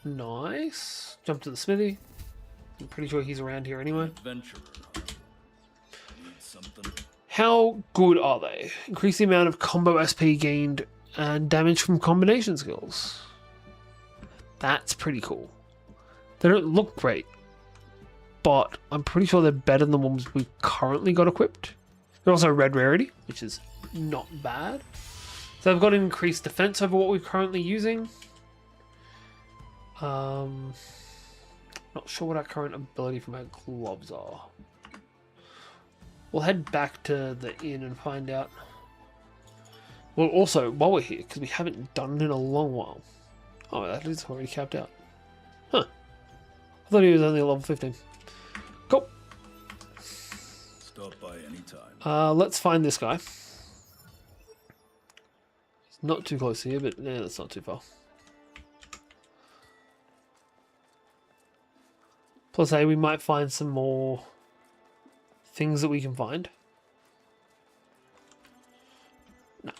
Nice. Jump to the smithy. I'm pretty sure he's around here anyway. Adventurer. Need something? How good are they? Increase the amount of combo SP gained and damage from combination skills. That's pretty cool. They don't look great, but I'm pretty sure they're better than the ones we've currently got equipped. They're also red rarity, which is not bad. So they've got an increased defense over what we're currently using. Not sure what our current ability from our gloves are. We'll head back to the inn and find out. Well, also, while we're here, because we haven't done it in a long while. Oh, that is already capped out. Huh. I thought he was only at level 15. Cool. Stop by anytime. Let's find this guy. He's not too close here, but yeah, that's not too far. Plus, we might find some more things that we can find. No.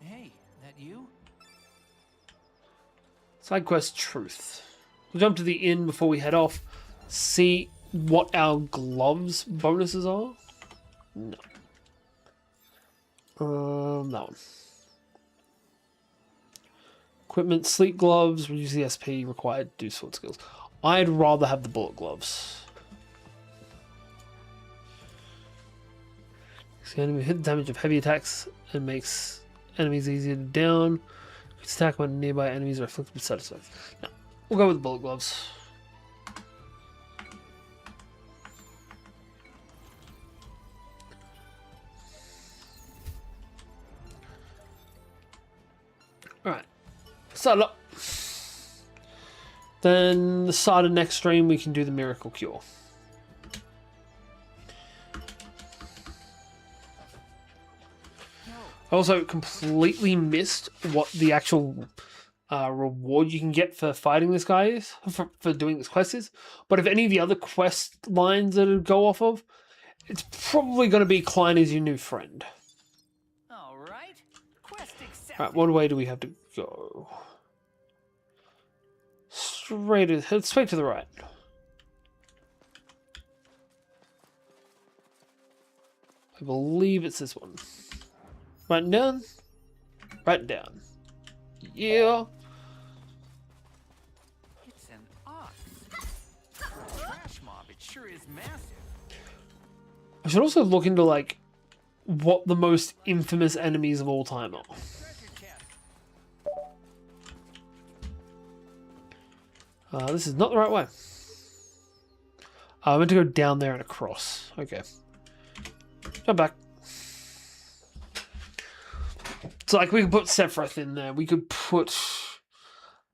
Hey, that you? Side quest truth. We'll jump to the inn before we head off. See what our gloves bonuses are. No. That one. Equipment, sleep gloves, reduce the SP required to do sword skills. I'd rather have the bullet gloves. The enemy hit damage of heavy attacks and makes enemies easier to down. It's attack when nearby enemies are afflicted with side effects. No, we'll go with bullet gloves. Alright, start it up. Then the start of next stream we can do the miracle cure. I also completely missed what the actual reward you can get for fighting this guy is, for doing this quest is. But if any of the other quest lines that it go off of, it's probably going to be Klein is your new friend. All right. Quest accepted. Right, what way do we have to go? Straight to the right. I believe it's this one. Right and down. Right and down. Yeah. It's an ox. Trash mob. It sure is massive. I should also look into, like, what the most infamous enemies of all time are. Treasure chest. This is not the right way. I meant to go down there and across. Okay. Come back. So, like, we could put Sephiroth in there. We could put...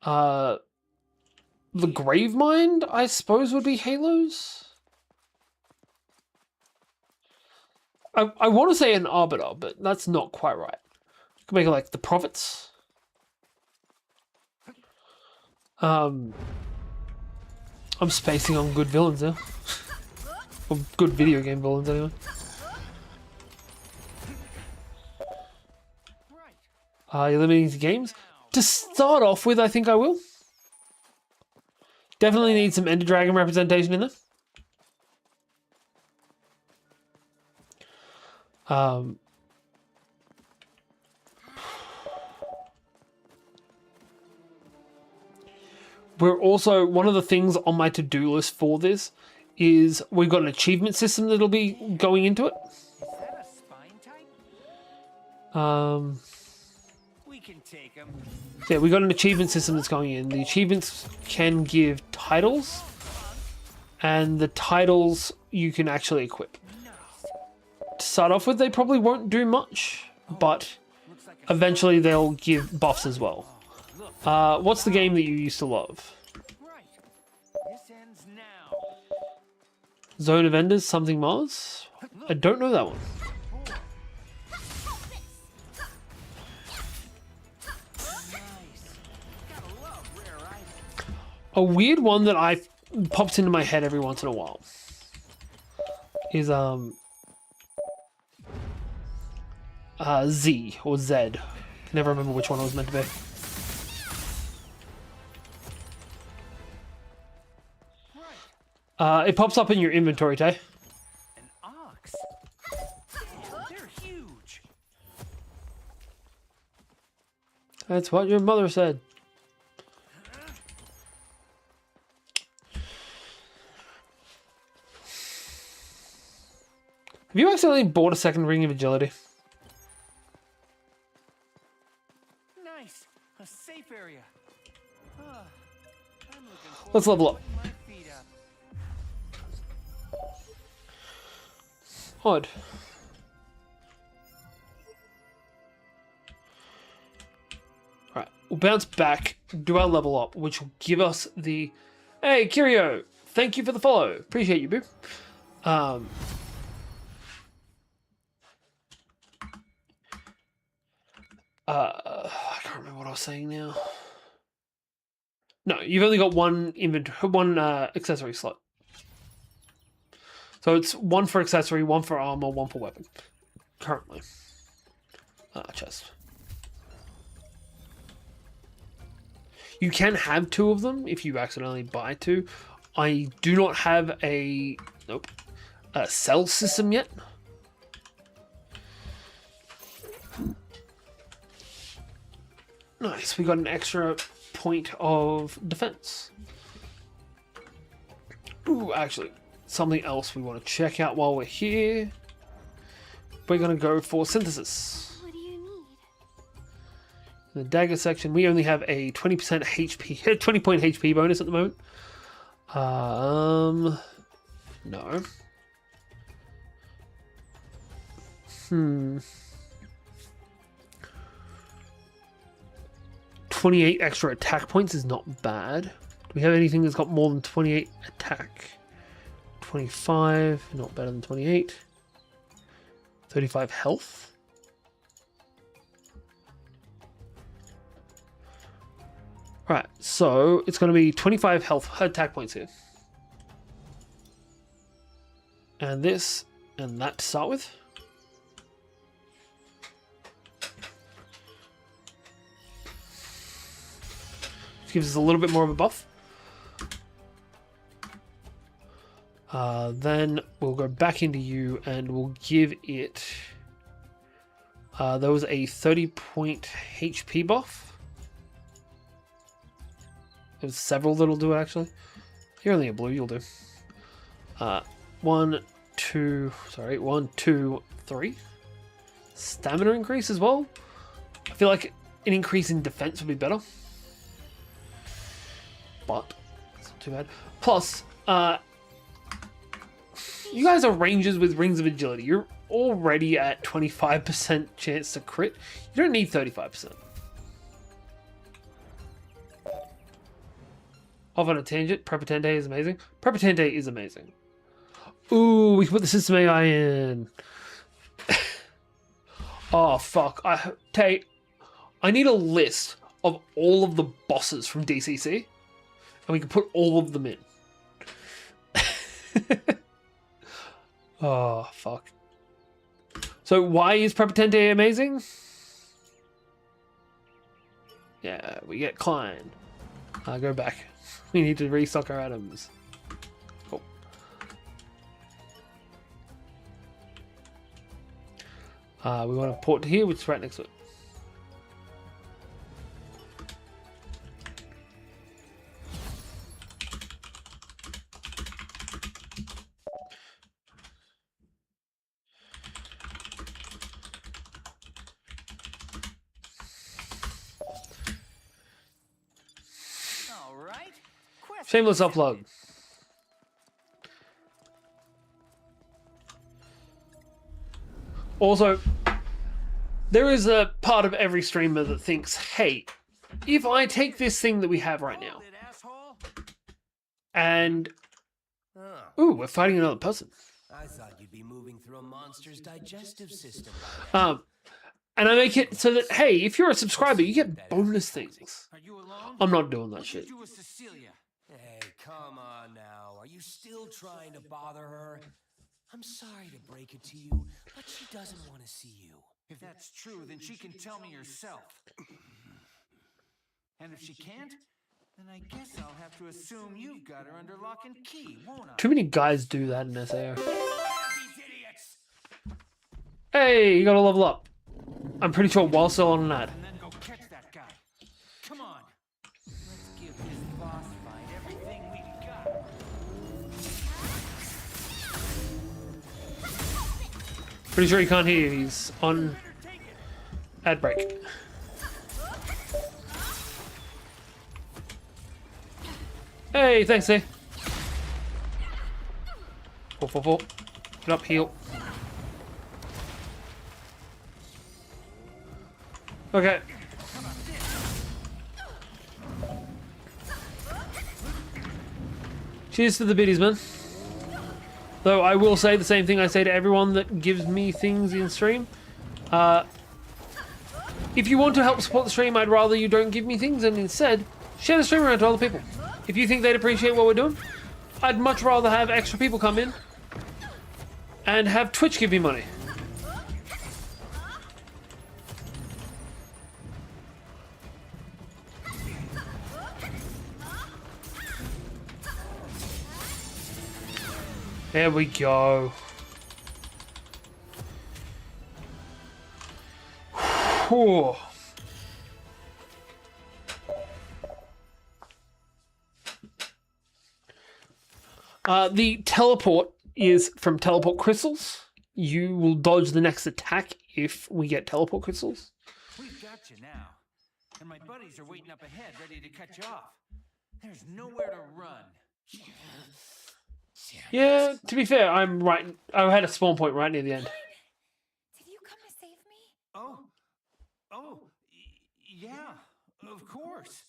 the Gravemind, I suppose, would be Halos? I want to say an Arbiter, but that's not quite right. Could make it like the Prophets. I'm spacing on good villains now. Or good video game villains, anyway. You're limiting to games? To start off with, I think I will. Definitely need some Ender Dragon representation in there. We're also, one of the things on my to-do list for this is we've got an achievement system that'll be going into it. Is that a spine type? We can take them. Yeah, we got an achievement system that's going in. The achievements can give titles, and the titles you can actually equip. To start off with, they probably won't do much, but eventually they'll give buffs as well. What's the game that you used to love? Right. This ends now. Zone of Enders, something Mars? I don't know that one. A weird one that pops into my head every once in a while is Z or Z. Can never remember which one it was meant to be. It pops up in your inventory, Tay. An ox. They're huge. That's what your mother said. Have you accidentally bought a second ring of agility? Nice. A safe area. I'm looking forward Let's level up. to putting my feet up. Odd. Alright, we'll bounce back, do our level up, which will give us the... Hey, Kirio! Thank you for the follow. Appreciate you, boo. I can't remember what I was saying now. No, you've only got one accessory slot. So it's one for accessory, one for armor, one for weapon. Currently. Chest. You can have two of them if you accidentally buy two. I do not have a cell system yet. Nice, we got an extra point of defense. Ooh, actually, something else we want to check out while we're here we're going to go for synthesis. What do you need? In the dagger section, we only have a 20% HP, 20 point HP bonus at the moment. No. 28 extra attack points is not bad. Do we have anything that's got more than 28 attack? 25, not better than 28. 35 health. Alright, so it's going to be 25 health attack points here. And this and that to start with. Gives us a little bit more of a buff. Then we'll go back into you and we'll give it... there was a 30 point HP buff. There's several that'll do it actually. You're only a blue, you'll do. 1, 2, 3. Stamina increase as well. I feel like an increase in defense would be better. But it's not too bad. Plus, you guys are rangers with rings of agility. You're already at 25% chance to crit. You don't need 35%. Off on a tangent, Prepotente is amazing. Prepotente is amazing. Ooh, we can put the system AI in. Oh, fuck. I need a list of all of the bosses from DCC. And we can put all of them in. Oh, fuck. So why is Prepotente amazing? Yeah, we get Klein. Go back. We need to restock our items. Cool. We want to port to here, which is right next to it. Shameless upload. Also, there is a part of every streamer that thinks, hey, if I take this thing that we have right now and... Ooh, we're fighting another person. I thought you'd be moving through a monster's digestive system. And I make it so that, hey, if you're a subscriber, you get bonus things. Are you alone? I'm not doing that shit. You with Cecilia. Hey, come on now. Are you still trying to bother her? I'm sorry to break it to you, but she doesn't want to see you. If that's true, then she can tell me herself. And if she can't, then I guess I'll have to assume you've got her under lock and key, won't I? Too many guys do that in SAO. These idiots! Hey, you gotta level up. I'm pretty sure while still on an ad. And then go catch that guy. Come on. Let's give this boss fight everything we got. Pretty sure he can't hear you. He's on ad break. Hey, thanks, eh? 4. Get up, heal. Okay. Cheers to the biddies, man. Though I will say the same thing I say to everyone that gives me things in stream. If you want to help support the stream, I'd rather you don't give me things and instead share the stream around to other people. If you think they'd appreciate what we're doing, I'd much rather have extra people come in and have Twitch give me money. There we go. Whew. The teleport is from teleport crystals. you will dodge the next attack if we get teleport crystals. We've got you now. And my buddies are waiting up ahead, ready to cut you off. There's nowhere to run. Yeah, to be fair, I'm right. I had a spawn point right near the end. Did you come to save me? Yeah, of course.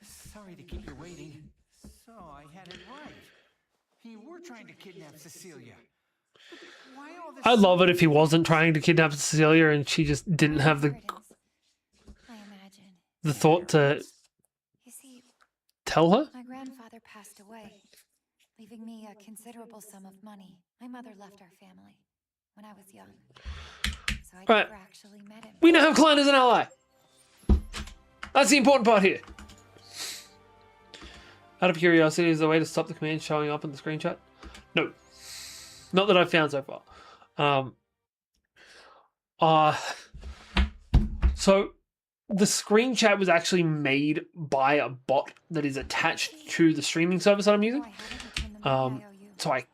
Sorry to keep you waiting. So I had it right. You were trying to kidnap Cecilia. But why all this? I love it if he wasn't trying to kidnap Cecilia and she just didn't have the Burdens, I imagine. thought to You see, tell her. my grandfather passed away, leaving me a considerable sum of money. My mother left our family when I was young, so I Right. never actually met him. We now have Klein as an ally. That's the important part here. Out of curiosity, is there a way to stop the command showing up in the screenshot? No. Not that I've found so far. So the screen chat was actually made by a bot that is attached to the streaming service that I'm using. No, I haven't returned the money I owe you. So I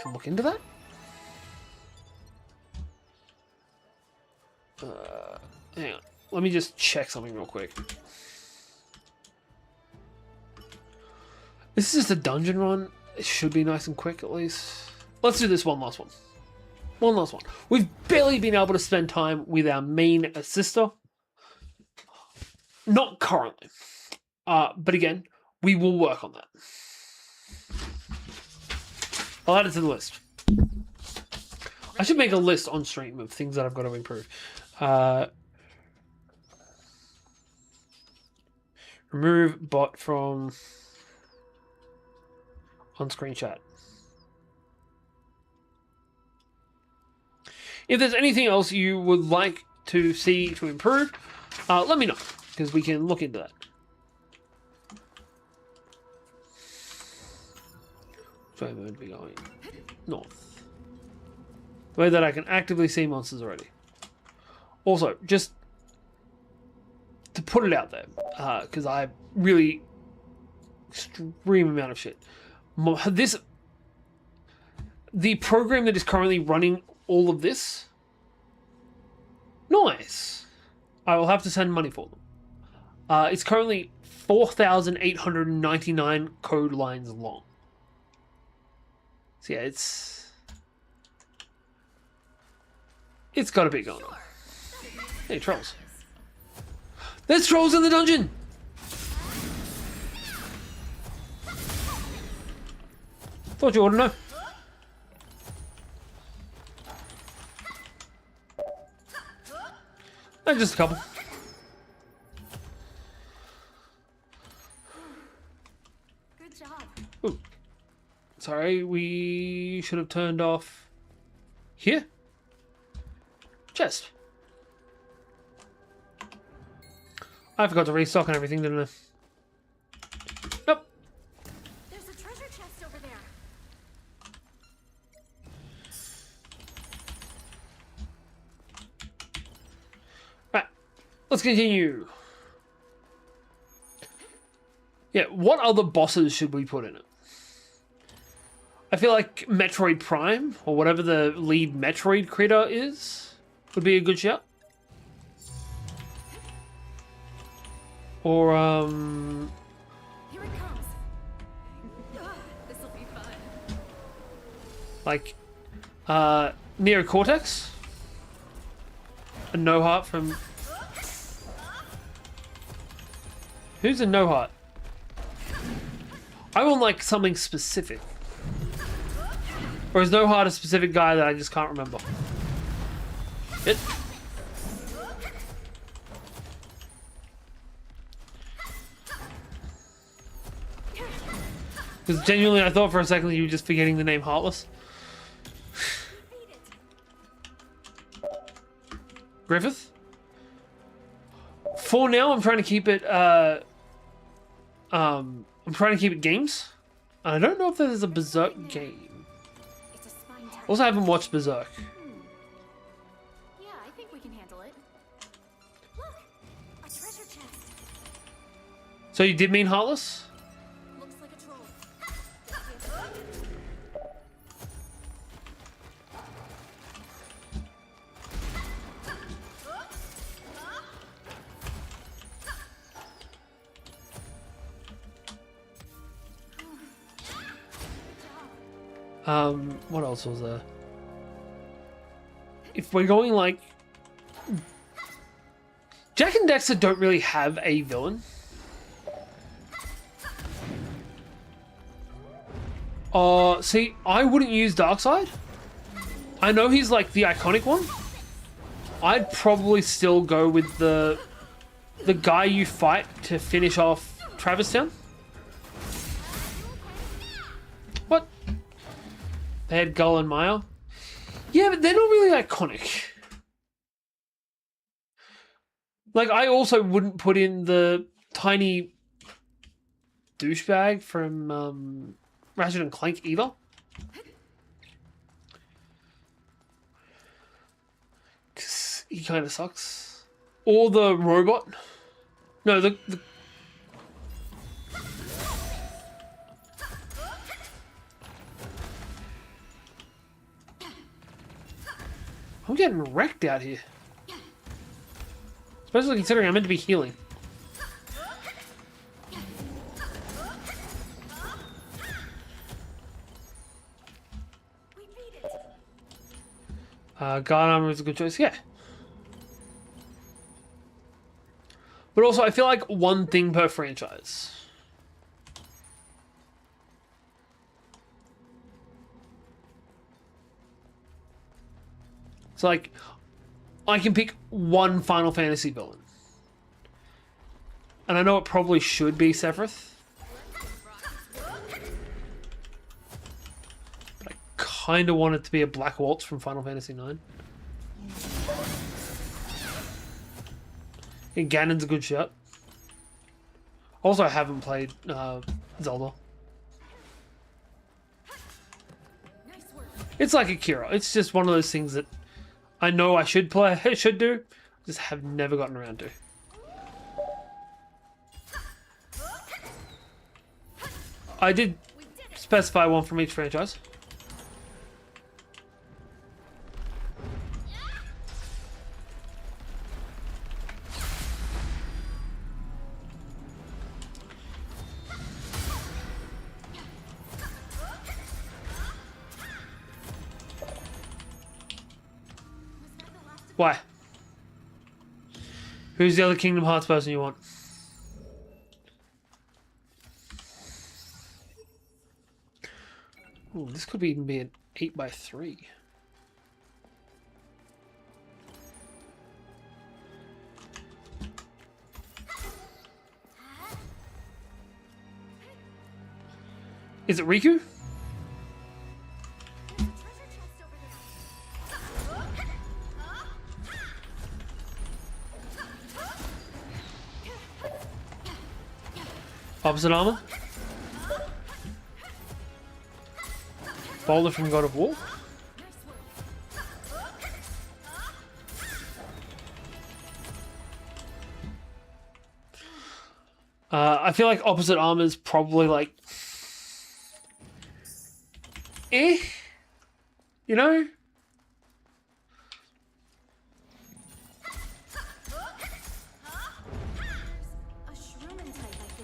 can look into that. Hang on. Let me just check something real quick. This is just a dungeon run. It should be nice and quick at least. Let's do this one last one. One last one. We've barely been able to spend time with our main assister. Not currently. But again, we will work on that. I'll add it to the list. I should make a list on stream of things that I've got to improve. Remove bot from on-screen chat. If there's anything else you would like to see to improve, let me know, because we can look into that. So I'm going to be going north. The way that I can actively see monsters already. Also, just to put it out there, because I really extreme amount of shit. The program that is currently running all of this, nice. I will have to send money for them. It's currently 4,899 code lines long. So yeah, it's got a bit going on. Hey, trolls. There's trolls in the dungeon! Thought you ought to know. Just a couple. Good job. Ooh. Sorry, we should have turned off here. Chest. I forgot to restock and everything, didn't I? Nope. There's a treasure chest over there. Right. Let's continue. Yeah, what other bosses should we put in it? I feel like Metroid Prime, or whatever the lead Metroid critter is, would be a good shout. Or, Here it comes. This'll be fun. like, Neo Cortex? A No Heart from... Who's a No Heart? I want, like, something specific. Or is No Heart a specific guy that I just can't remember? It... Because genuinely, I thought for a second that you were just forgetting the name Heartless. Griffith? For now, I'm trying to keep it, I'm trying to keep it games. I don't know if there's a Berserk game. It's a spine tap. Also, I haven't watched Berserk. Yeah, I think we can handle it. Look, a treasure chest. So you did mean Heartless? Looks like a troll. What else was there? If we're going like... Jack and Dexter don't really have a villain. See, I wouldn't use Darkseid. I know he's like the iconic one. I'd probably still go with the guy you fight to finish off Travis Town. What? They had Gull and Maya. Yeah, but they're not really iconic. Like, I also wouldn't put in the tiny douchebag from Ratchet and Clank either. Because he kind of sucks. Or the robot. No, the I'm getting wrecked out here. Especially considering I'm meant to be healing. Guard armor is a good choice, yeah. But also, I feel like one thing per franchise. So, like, I can pick one Final Fantasy villain. And I know it probably should be Sephiroth. But I kind of want it to be a Black Waltz from Final Fantasy IX. And Ganon's a good shot. Also, I haven't played Zelda. It's like Akira. It's just one of those things that I know I should play, I should do, just have never gotten around to. I did specify one from each franchise. Why? Who's the other Kingdom Hearts person you want? Ooh, this could even be an 8x3. Is it Riku? Opposite armor? Boulder from God of War? I feel like opposite armor is probably like... You know?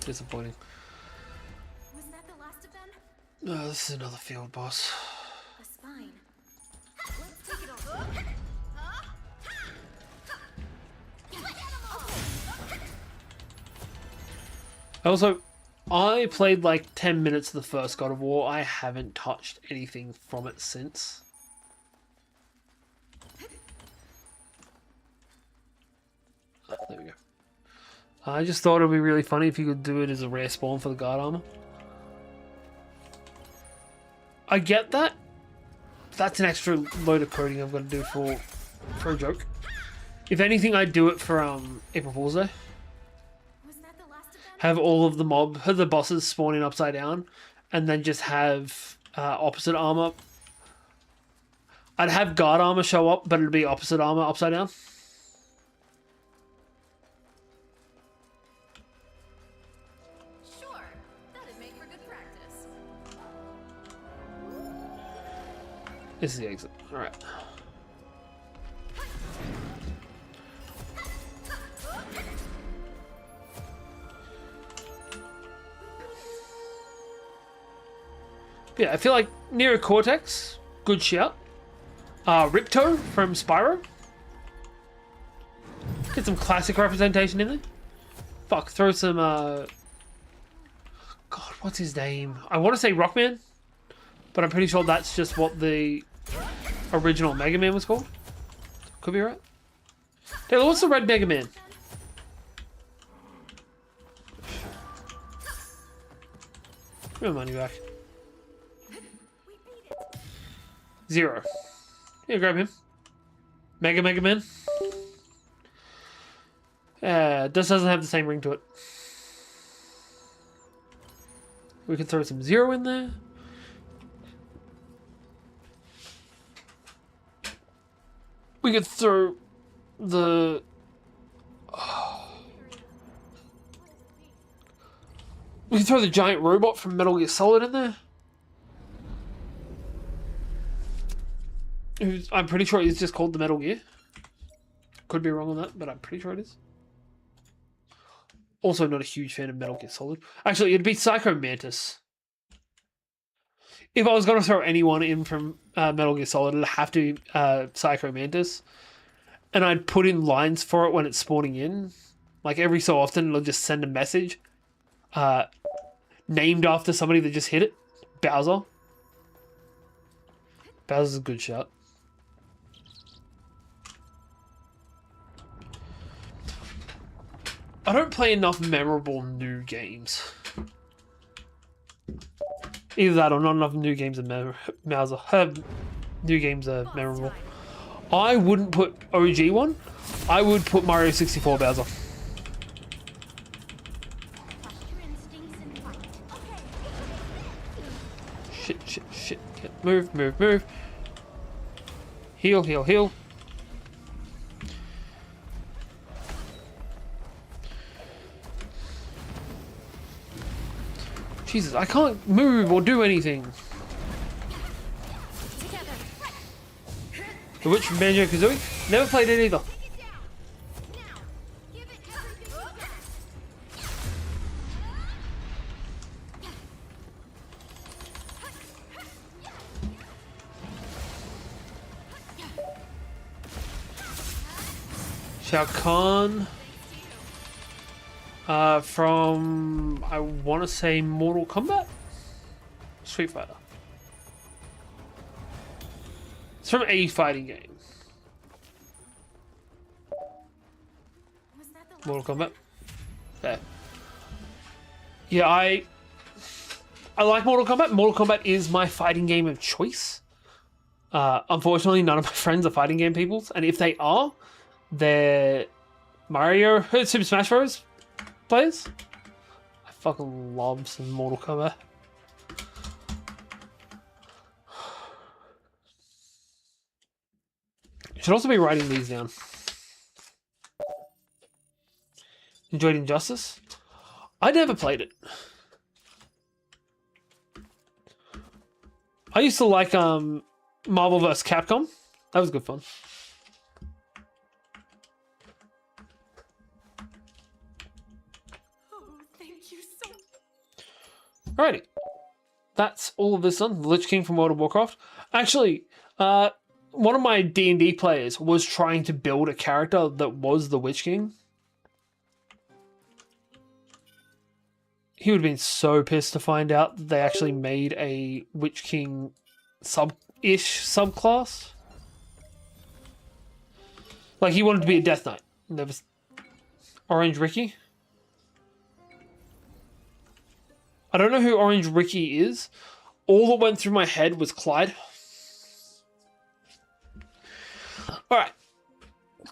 Disappointing. Was that the last of them? Oh, this is another field boss. A spine. Let's take it off. Also, I played like 10 minutes of the first God of War. I haven't touched anything from it since. There we go. I just thought it would be really funny if you could do it as a rare spawn for the guard armor. I get that. That's an extra load of coding I've got to do for a joke. If anything, I'd do it for April Fool's Day. Was that the last of them? Have all of the bosses spawn in upside down, and then just have opposite armor. I'd have guard armor show up, but it'd be opposite armor upside down. Sure. That'd make for good practice. This is the exit. All right. Yeah, I feel like Nero Cortex, good shout. Ripto from Spyro. Get some classic representation in there. Fuck, throw some, God, what's his name? I want to say Rockman, but I'm pretty sure that's just what the original Mega Man was called. Could be right. Taylor, what's the red Mega Man? Give me my money back. 0. Yeah, grab him. Mega Man. This doesn't have the same ring to it. We can throw some 0 in there. We could throw the... We can throw the giant robot from Metal Gear Solid in there. I'm pretty sure it's just called the Metal Gear. Could be wrong on that, but I'm pretty sure it is. Also not a huge fan of Metal Gear Solid. Actually, it'd be Psycho Mantis. If I was going to throw anyone in from Metal Gear Solid, it'd have to be Psycho Mantis. And I'd put in lines for it when it's spawning in. Like every so often, it'll just send a message named after somebody that just hit it. Bowser. Bowser's a good shot. I don't play enough memorable new games. Either that or not enough new games are new games are memorable. I wouldn't put OG one. I would put Mario 64 Bowser. Shit. Move. Heal. Jesus, I can't move or do anything. The Witch from Banjo-Kazooie? Never played it either. Shao Kahn. From, I want to say Mortal Kombat? Street Fighter. It's from a fighting game. Mortal Kombat? Yeah, I like Mortal Kombat. Mortal Kombat is my fighting game of choice. Unfortunately, none of my friends are fighting game people, and if they are, they're Mario, Super Smash Bros. Players. I fucking love some Mortal Kombat. Should also be writing these down. Enjoyed Injustice? I never played it. I used to like Marvel vs. Capcom. That was good fun. Alrighty. That's all of this done. The Lich King from World of Warcraft. Actually, one of my D&D players was trying to build a character that was the Witch King. He would have been so pissed to find out that they actually made a Witch King sub-ish subclass. Like, he wanted to be a Death Knight. There was Orange Ricky. I don't know who Orange Ricky is. All that went through my head was Clyde. Alright.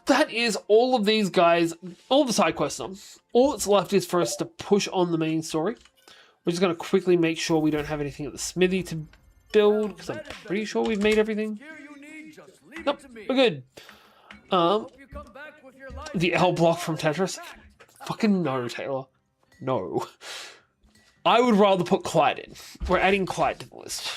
That is all of these guys, all the side quests done. All that's left is for us to push on the main story. We're just going to quickly make sure we don't have anything at the smithy to build, because I'm pretty sure we've made everything. Nope, we're good. The L block from Tetris. Fucking no, Taylor. No. I would rather put Clyde in. We're adding Clyde to the list.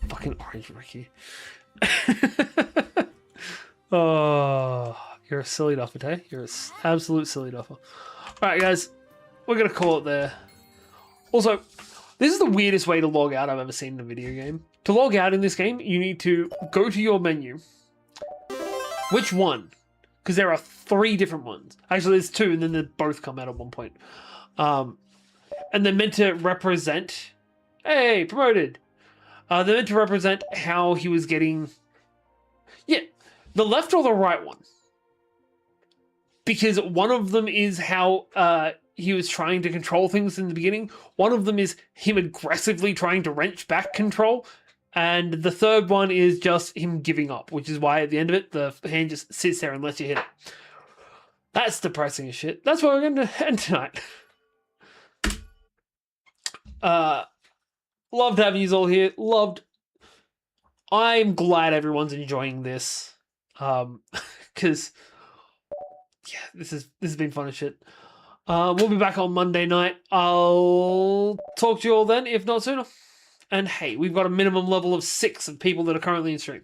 Fucking Orange Ricky. Oh, You're a silly duffer, Tay. You're an absolute silly duffer. Alright, guys. We're going to call it there. Also, this is the weirdest way to log out I've ever seen in a video game. To log out in this game, you need to go to your menu. Which one? Because there are 3 different ones. Actually, there's 2, and then they both come out at one point. And they're meant to represent... Hey, promoted! They're meant to represent how he was getting... Yeah, the left or the right one. Because one of them is how he was trying to control things in the beginning. One of them is him aggressively trying to wrench back control. And the third one is just him giving up, which is why at the end of it, the hand just sits there and lets you hit it. That's depressing as shit. That's where we're going to end tonight. Loved having you all here. I'm glad everyone's enjoying this. Because... yeah, this has been fun as shit. We'll be back on Monday night. I'll talk to you all then, if not sooner. And hey, we've got a minimum level of 6 of people that are currently in stream.